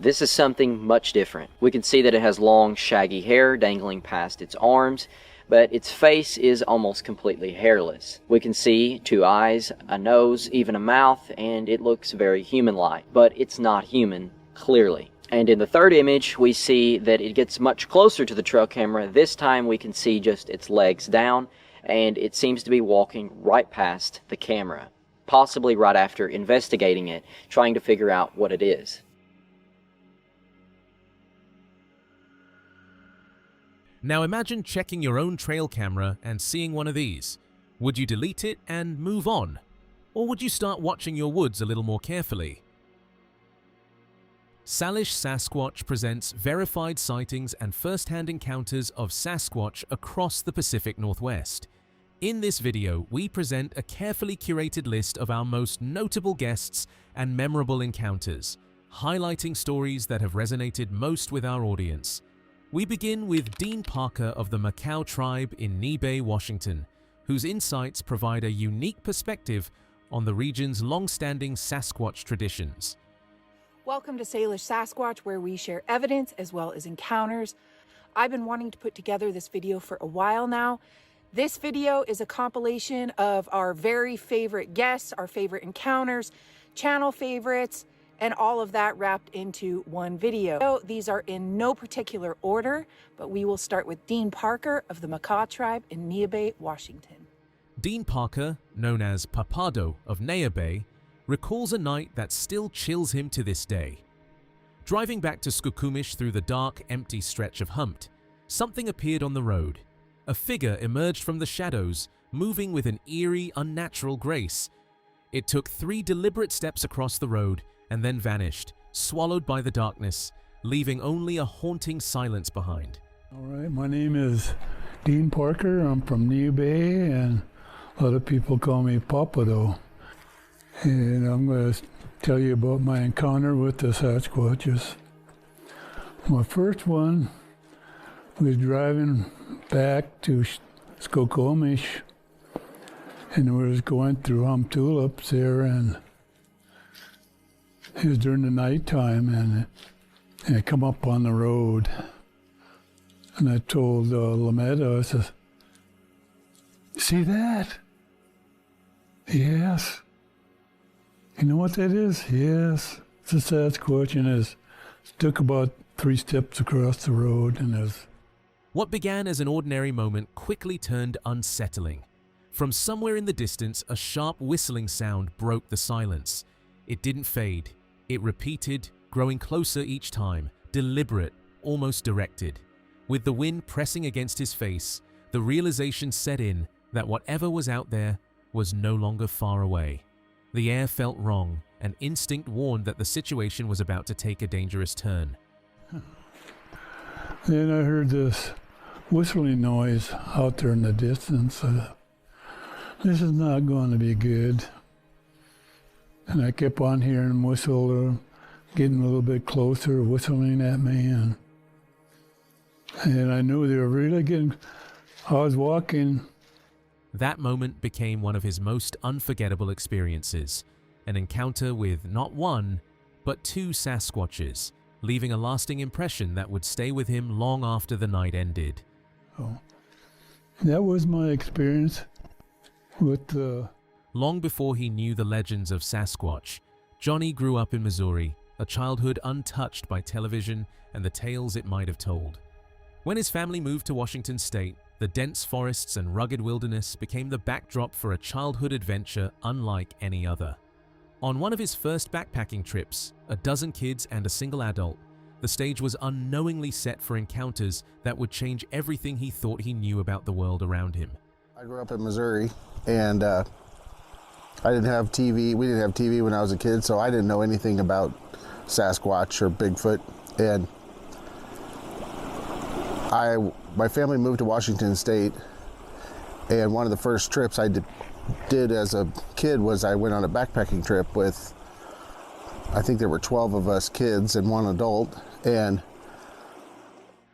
This is something much different. We can see that it has long, shaggy hair dangling past its arms, but its face is almost completely hairless. We can see 2 eyes, a nose, even a mouth, and it looks very human-like, but it's not human, clearly. And in the third image, we see that it gets much closer to the trail camera. This time we can see just its legs down, and it seems to be walking right past the camera, possibly right after investigating it, trying to figure out what it is. Now imagine checking your own trail camera and seeing one of these. Would you delete it and move on? Or would you start watching your woods a little more carefully? Salish Sasquatch presents verified sightings and first-hand encounters of Sasquatch across the Pacific Northwest. In this video, we present a carefully curated list of our most notable guests and memorable encounters, highlighting stories that have resonated most with our audience. We begin with Dean Parker of the Macau tribe in Nebe, Washington, whose insights provide a unique perspective on the region's long-standing Sasquatch traditions. Welcome to Salish Sasquatch, where we share evidence as well as encounters. I've been wanting to put together this video for a while now. This video is a compilation of our very favorite guests, our favorite encounters, channel favorites, and all of that wrapped into one video. So these are in no particular order, but we will start with Dean Parker of the Macau tribe in Nebe, Washington. Dean Parker, known as Papado of Nebe, recalls a night that still chills him to this day. Driving back to Skokomish through the dark, empty stretch of Humpt, something appeared on the road. A figure emerged from the shadows, moving with an eerie, unnatural grace. It took 3 deliberate steps across the road and then vanished, swallowed by the darkness, leaving only a haunting silence behind. All right, my name is Dean Parker. I'm from New Bay, and a lot of people call me Papado. And I'm going to tell you about my encounter with the Sasquatches. My first one was driving back to Skokomish, and we was going through tulips there, and it was during the nighttime, and I come up on the road, and I told Lametta, I said, "See that?" "Yes." "You know what that is?" "Yes, it's a Sasquatch," and it took about 3 steps across the road, and it What began as an ordinary moment quickly turned unsettling. From somewhere in the distance, a sharp whistling sound broke the silence. It didn't fade. It repeated, growing closer each time, deliberate, almost directed. With the wind pressing against his face, the realization set in that whatever was out there was no longer far away. The air felt wrong, and instinct warned that the situation was about to take a dangerous turn. Then I heard this whistling noise out there in the distance. This is not going to be good. And I kept on hearing whistle, getting a little bit closer, whistling at me, and I knew they were really getting. I was walking. That moment became one of his most unforgettable experiences, an encounter with not one, but 2 Sasquatches, leaving a lasting impression that would stay with him long after the night ended. Oh, that was my experience with Long before he knew the legends of Sasquatch, Johnny grew up in Missouri, a childhood untouched by television and the tales it might have told. When his family moved to Washington State, the dense forests and rugged wilderness became the backdrop for a childhood adventure unlike any other. On one of his first backpacking trips, a dozen kids and a single adult, the stage was unknowingly set for encounters that would change everything he thought he knew about the world around him. I grew up in Missouri, and I didn't have TV. We didn't have TV when I was a kid, so I didn't know anything about Sasquatch or Bigfoot. And my family moved to Washington State, and one of the first trips I did as a kid was I went on a backpacking trip with, I think there were 12 of us kids and 1 adult, and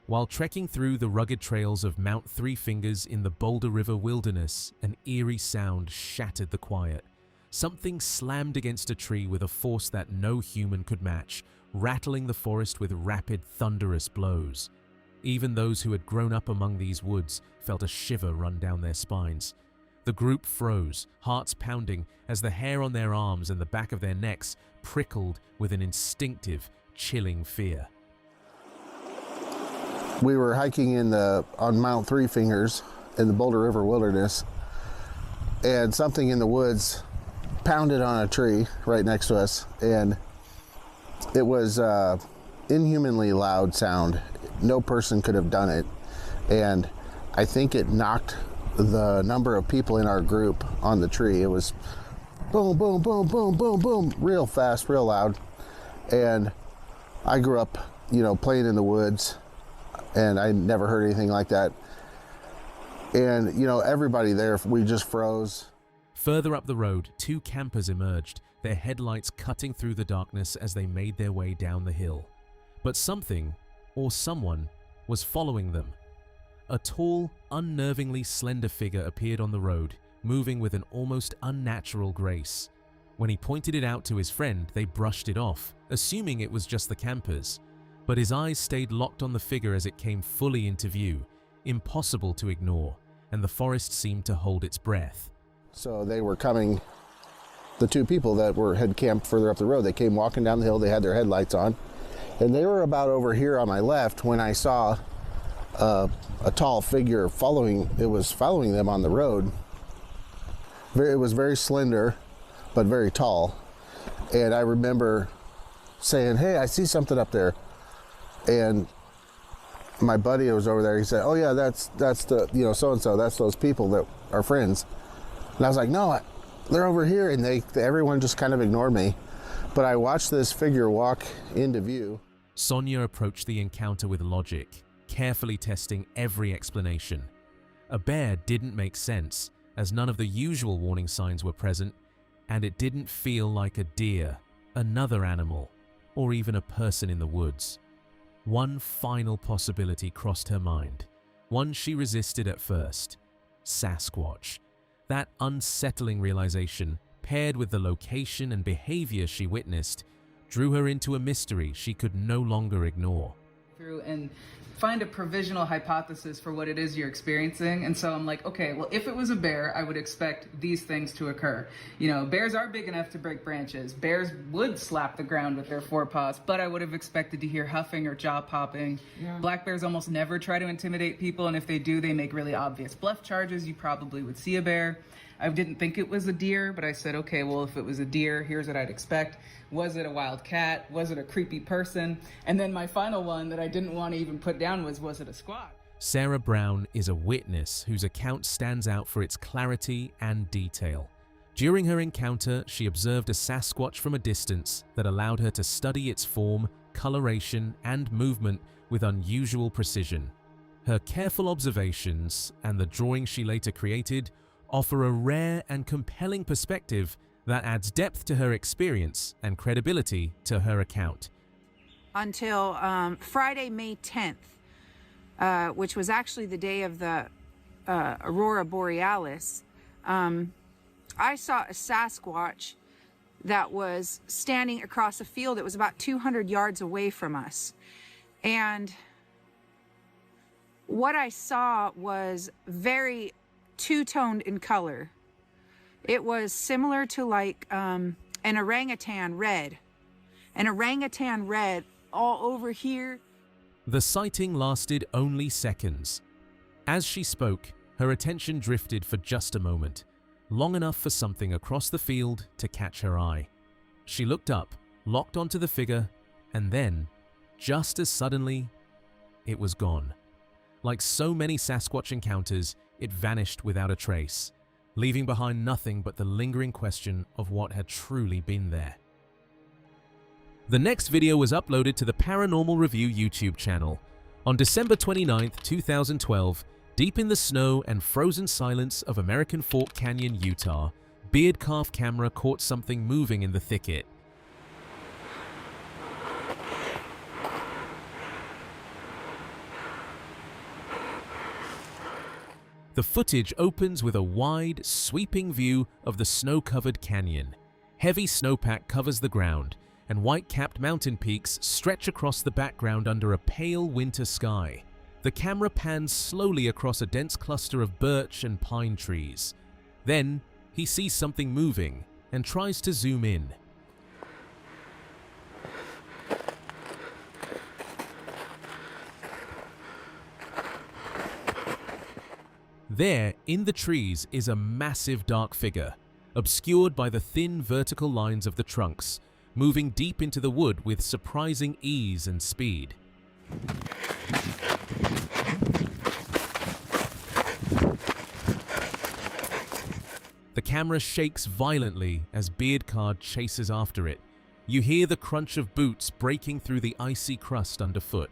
while trekking through the rugged trails of Mount Three Fingers in the Boulder River wilderness, an eerie sound shattered the quiet. Something slammed against a tree with a force that no human could match, rattling the forest with rapid, thunderous blows. Even those who had grown up among these woods felt a shiver run down their spines. The group froze, hearts pounding, as the hair on their arms and the back of their necks prickled with an instinctive, chilling fear. we were hiking on Mount Three Fingers in the Boulder River wilderness, and something in the woods pounded on a tree right next to us, and it was inhumanly loud sound. No person could have done it, and I think it knocked the number of people in our group on the tree. It was boom, boom, boom, boom, boom, boom, real fast, real loud. And I grew up, playing in the woods, and I never heard anything like that. And, everybody there, we just froze. Further up the road, two campers emerged, their headlights cutting through the darkness as they made their way down the hill. But something, or someone, was following them. A tall, unnervingly slender figure appeared on the road, moving with an almost unnatural grace. When he pointed it out to his friend, they brushed it off, assuming it was just the campers. But his eyes stayed locked on the figure as it came fully into view, impossible to ignore, and the forest seemed to hold its breath. So they were coming, the two people that had camped further up the road, they came walking down the hill, they had their headlights on, and they were about over here on my left when I saw a tall figure following them on the road. It was very slender, but very tall. And I remember saying, "Hey, I see something up there." And my buddy who was over there, he said, "Oh yeah, that's the, you know, so and so. That's those people that are friends." And I was like, "No, they're over here." And everyone just kind of ignored me. But I watched this figure walk into view. Sonia approached the encounter with logic, carefully testing every explanation. A bear didn't make sense, as none of the usual warning signs were present, and it didn't feel like a deer, another animal, or even a person in the woods. One final possibility crossed her mind, one she resisted at first: Sasquatch. That unsettling realization, paired with the location and behavior she witnessed, drew her into a mystery she could no longer ignore. Through and find a provisional hypothesis for what it is you're experiencing. And so I'm like, okay, well, if it was a bear, I would expect these things to occur. You know, bears are big enough to break branches. Bears would slap the ground with their forepaws, but I would have expected to hear huffing or jaw popping. Yeah. Black bears almost never try to intimidate people, and if they do, they make really obvious bluff charges. You probably would see a bear. I didn't think it was a deer, but I said, okay, well, if it was a deer, here's what I'd expect. Was it a wild cat? Was it a creepy person? And then my final one that I didn't want to even put down was it a squat? Sarah Brown is a witness whose account stands out for its clarity and detail. During her encounter, she observed a Sasquatch from a distance that allowed her to study its form, coloration, and movement with unusual precision. Her careful observations and the drawing she later created offer a rare and compelling perspective that adds depth to her experience and credibility to her account. Until Friday, May 10th, which was actually the day of the Aurora Borealis, I saw a Sasquatch that was standing across a field that was about 200 yards away from us. And what I saw was very two-toned in color. It was similar to like an orangutan red. An orangutan red all over here. The sighting lasted only seconds. As she spoke, her attention drifted for just a moment, long enough for something across the field to catch her eye. She looked up, locked onto the figure, and then, just as suddenly, it was gone. Like so many Sasquatch encounters, it vanished without a trace, leaving behind nothing but the lingering question of what had truly been there. The next video was uploaded to the Paranormal Review YouTube channel. On December 29, 2012, deep in the snow and frozen silence of American Fork Canyon, Utah, Beard Calf camera caught something moving in the thicket. The footage opens with a wide, sweeping view of the snow-covered canyon. Heavy snowpack covers the ground, and white-capped mountain peaks stretch across the background under a pale winter sky. The camera pans slowly across a dense cluster of birch and pine trees. Then, he sees something moving and tries to zoom in. There, in the trees, is a massive dark figure, obscured by the thin vertical lines of the trunks, moving deep into the wood with surprising ease and speed. The camera shakes violently as Beardcard chases after it. You hear the crunch of boots breaking through the icy crust underfoot.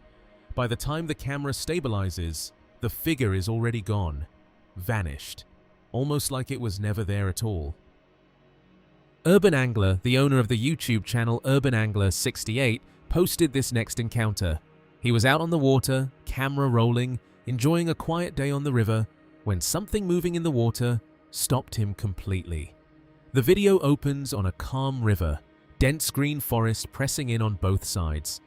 By the time the camera stabilizes, the figure is already gone. Vanished, almost like it was never there at all. Urban Angler, the owner of the YouTube channel Urban Angler 68, posted this next encounter. He was out on the water, camera rolling, enjoying a quiet day on the river, when something moving in the water stopped him completely. The video opens on a calm river, dense green forest pressing in on both sides.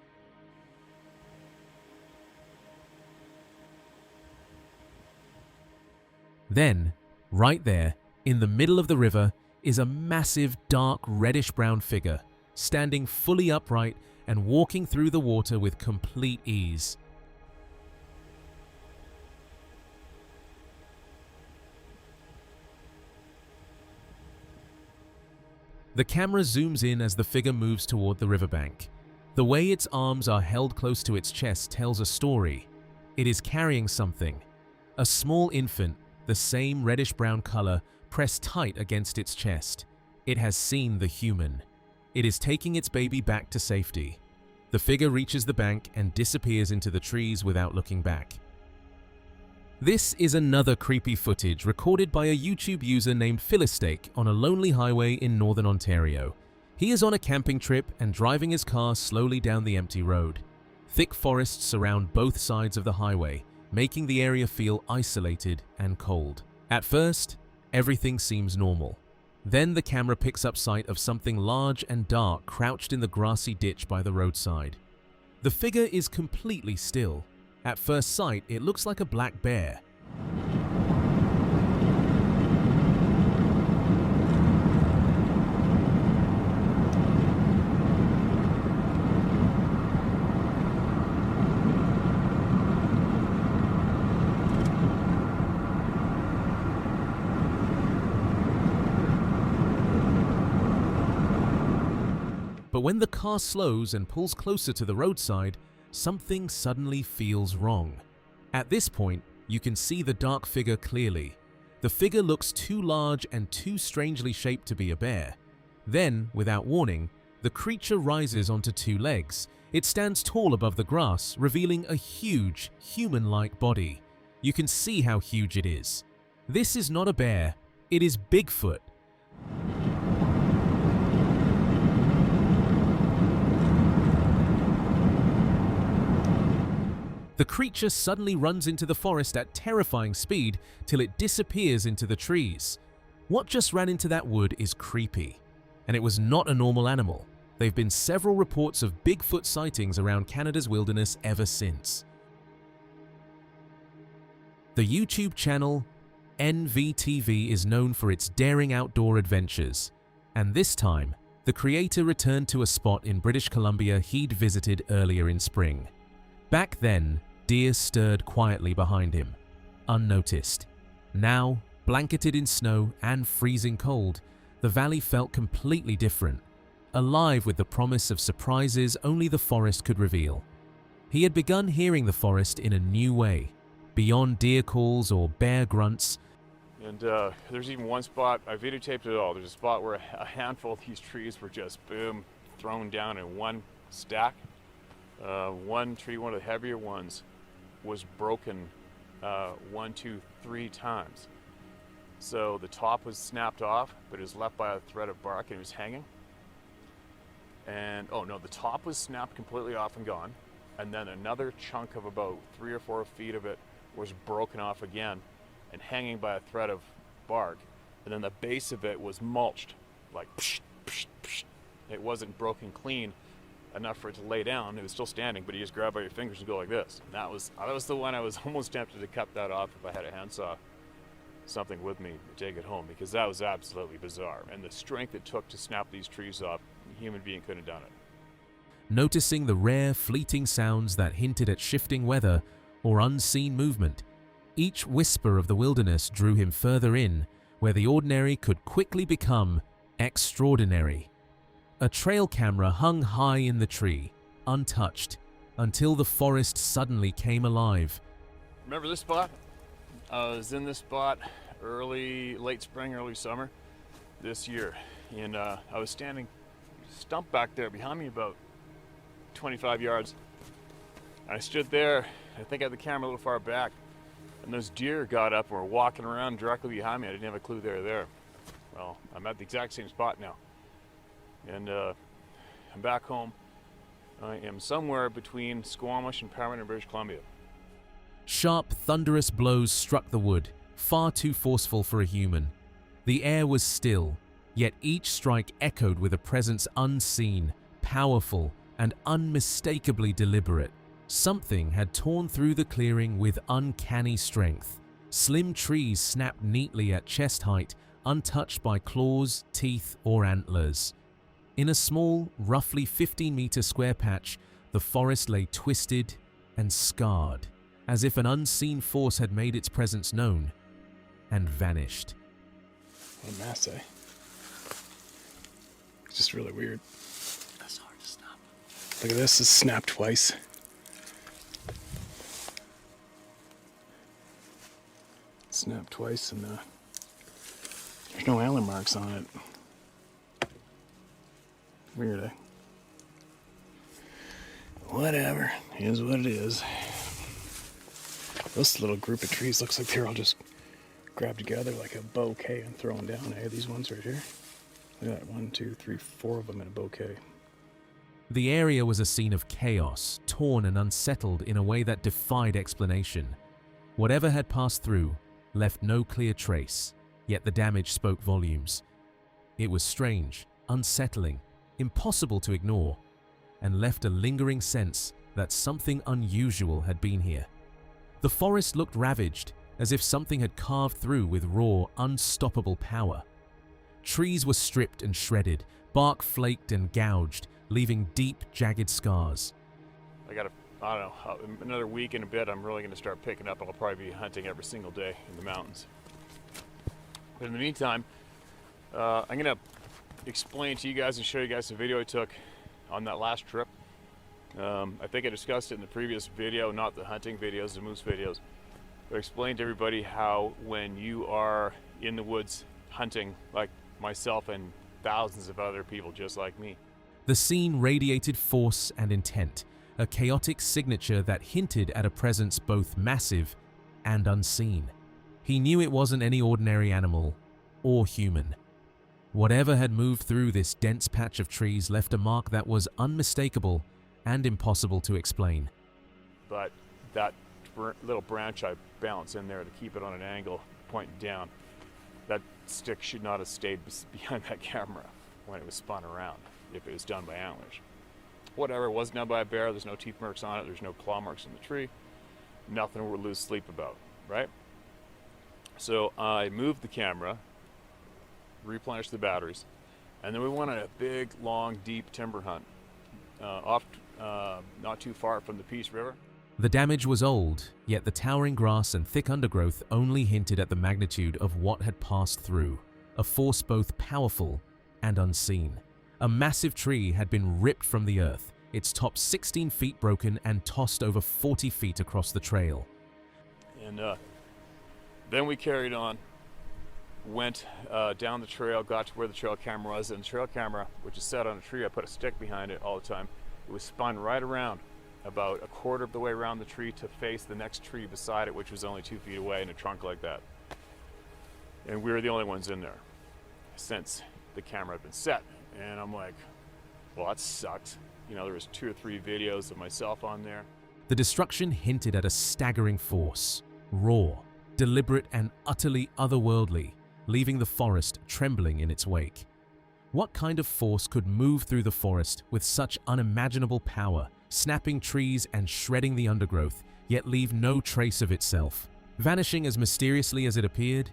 Then, right there, in the middle of the river, is a massive, dark, reddish-brown figure, standing fully upright and walking through the water with complete ease. The camera zooms in as the figure moves toward the riverbank. The way its arms are held close to its chest tells a story. It is carrying something. A small infant, the same reddish-brown color, pressed tight against its chest. It has seen the human. It is taking its baby back to safety. The figure reaches the bank and disappears into the trees without looking back. This is another creepy footage recorded by a YouTube user named Philistake on a lonely highway in northern Ontario. He is on a camping trip and driving his car slowly down the empty road. Thick forests surround both sides of the highway, making the area feel isolated and cold. At first, everything seems normal. Then the camera picks up sight of something large and dark crouched in the grassy ditch by the roadside. The figure is completely still. At first sight, it looks like a black bear. But when the car slows and pulls closer to the roadside, something suddenly feels wrong. At this point, you can see the dark figure clearly. The figure looks too large and too strangely shaped to be a bear. Then, without warning, the creature rises onto two legs. It stands tall above the grass, revealing a huge, human-like body. You can see how huge it is. This is not a bear, it is Bigfoot. The creature suddenly runs into the forest at terrifying speed till it disappears into the trees. What just ran into that wood is creepy. And it was not a normal animal. There have been several reports of Bigfoot sightings around Canada's wilderness ever since. The YouTube channel NVTV is known for its daring outdoor adventures. And this time, the creator returned to a spot in British Columbia he'd visited earlier in spring. Back then, deer stirred quietly behind him, unnoticed. Now, blanketed in snow and freezing cold, the valley felt completely different, alive with the promise of surprises only the forest could reveal. He had begun hearing the forest in a new way, beyond deer calls or bear grunts. And there's even one spot, I videotaped it all, there's a spot where a handful of these trees were just, boom, thrown down in one stack. One tree, one of the heavier ones, was broken 1, 2, 3 times. So the top was snapped off, but it was left by a thread of bark and it was hanging. And, oh no, the top was snapped completely off and gone. And then another chunk of about 3 or 4 feet of it was broken off again and hanging by a thread of bark. And then the base of it was mulched, like psh, psh, psh. It wasn't broken clean enough for it to lay down. It was still standing, but you just grab by your fingers and go like this. And that was the one I was almost tempted to cut that off if I had a handsaw, something with me to take it home, because that was absolutely bizarre. And the strength it took to snap these trees off, a human being couldn't have done it. Noticing the rare, fleeting sounds that hinted at shifting weather or unseen movement, each whisper of the wilderness drew him further in, where the ordinary could quickly become extraordinary. A trail camera hung high in the tree, untouched, until the forest suddenly came alive. Remember this spot? I was in this spot late spring, early summer this year. And I was standing stump back there behind me about 25 yards. I stood there, I think I had the camera a little far back, and those deer got up and were walking around directly behind me. I didn't have a clue they were there. Well, I'm at the exact same spot now. And I'm back home. I am somewhere between Squamish and Parramatta, British Columbia. Sharp, thunderous blows struck the wood, far too forceful for a human. The air was still, yet each strike echoed with a presence unseen, powerful, and unmistakably deliberate. Something had torn through the clearing with uncanny strength. Slim trees snapped neatly at chest height, untouched by claws, teeth, or antlers. In a small, roughly 15-meter square patch, the forest lay twisted and scarred, as if an unseen force had made its presence known and vanished. What a mess, It's just really weird. That's hard to stop. Look at this, it's snapped twice. Snapped twice, and there's no antler marks on it. Weird, eh? Whatever, is what it is. This little group of trees looks like they're all just grabbed together like a bouquet and thrown down, eh? These ones right here. Look at that, 1, 2, 3, 4 of them in a bouquet. The area was a scene of chaos, torn and unsettled in a way that defied explanation. Whatever had passed through left no clear trace, yet the damage spoke volumes. It was strange, unsettling, impossible to ignore, and left a lingering sense that something unusual had been here. The forest looked ravaged, as if something had carved through with raw, unstoppable power. Trees were stripped and shredded, bark flaked and gouged, leaving deep, jagged scars. I don't know, another week and a bit, I'm really going to start picking up. I'll probably be hunting every single day in the mountains. But in the meantime, I'm going to explain to you guys and show you guys the video I took on that last trip. I think I discussed it in the previous video, not the hunting videos, the moose videos. But I explained to everybody how when you are in the woods hunting, like myself and thousands of other people just like me. The scene radiated force and intent, a chaotic signature that hinted at a presence both massive and unseen. He knew it wasn't any ordinary animal or human. Whatever had moved through this dense patch of trees left a mark that was unmistakable and impossible to explain. But that little branch I balanced in there to keep it on an angle, pointing down, that stick should not have stayed behind that camera when it was spun around, if it was done by antlers. Whatever, it wasn't done by a bear, there's no teeth marks on it, there's no claw marks in the tree, nothing we'll lose sleep about, right? So I moved the camera, replenished the batteries, and then we went on a big, long, deep timber hunt not too far from the Peace River. The damage was old, yet the towering grass and thick undergrowth only hinted at the magnitude of what had passed through, a force both powerful and unseen. A massive tree had been ripped from the earth, its top 16 feet broken and tossed over 40 feet across the trail. And then we carried on, went down the trail, got to where the trail camera was, and the trail camera, which is set on a tree, I put a stick behind it all the time. It was spun right around, about a quarter of the way around the tree to face the next tree beside it, which was only 2 feet away in a trunk like that. And we were the only ones in there since the camera had been set. And I'm like, well, that sucked. You know, there was 2 or 3 videos of myself on there. The destruction hinted at a staggering force, raw, deliberate and utterly otherworldly, leaving the forest trembling in its wake. What kind of force could move through the forest with such unimaginable power, snapping trees and shredding the undergrowth, yet leave no trace of itself, vanishing as mysteriously as it appeared?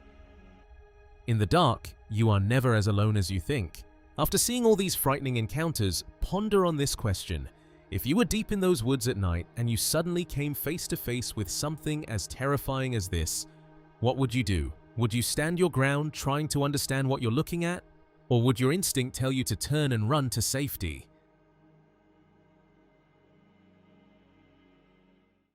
In the dark, you are never as alone as you think. After seeing all these frightening encounters, ponder on this question. If you were deep in those woods at night and you suddenly came face to face with something as terrifying as this, what would you do? Would you stand your ground trying to understand what you're looking at? Or would your instinct tell you to turn and run to safety?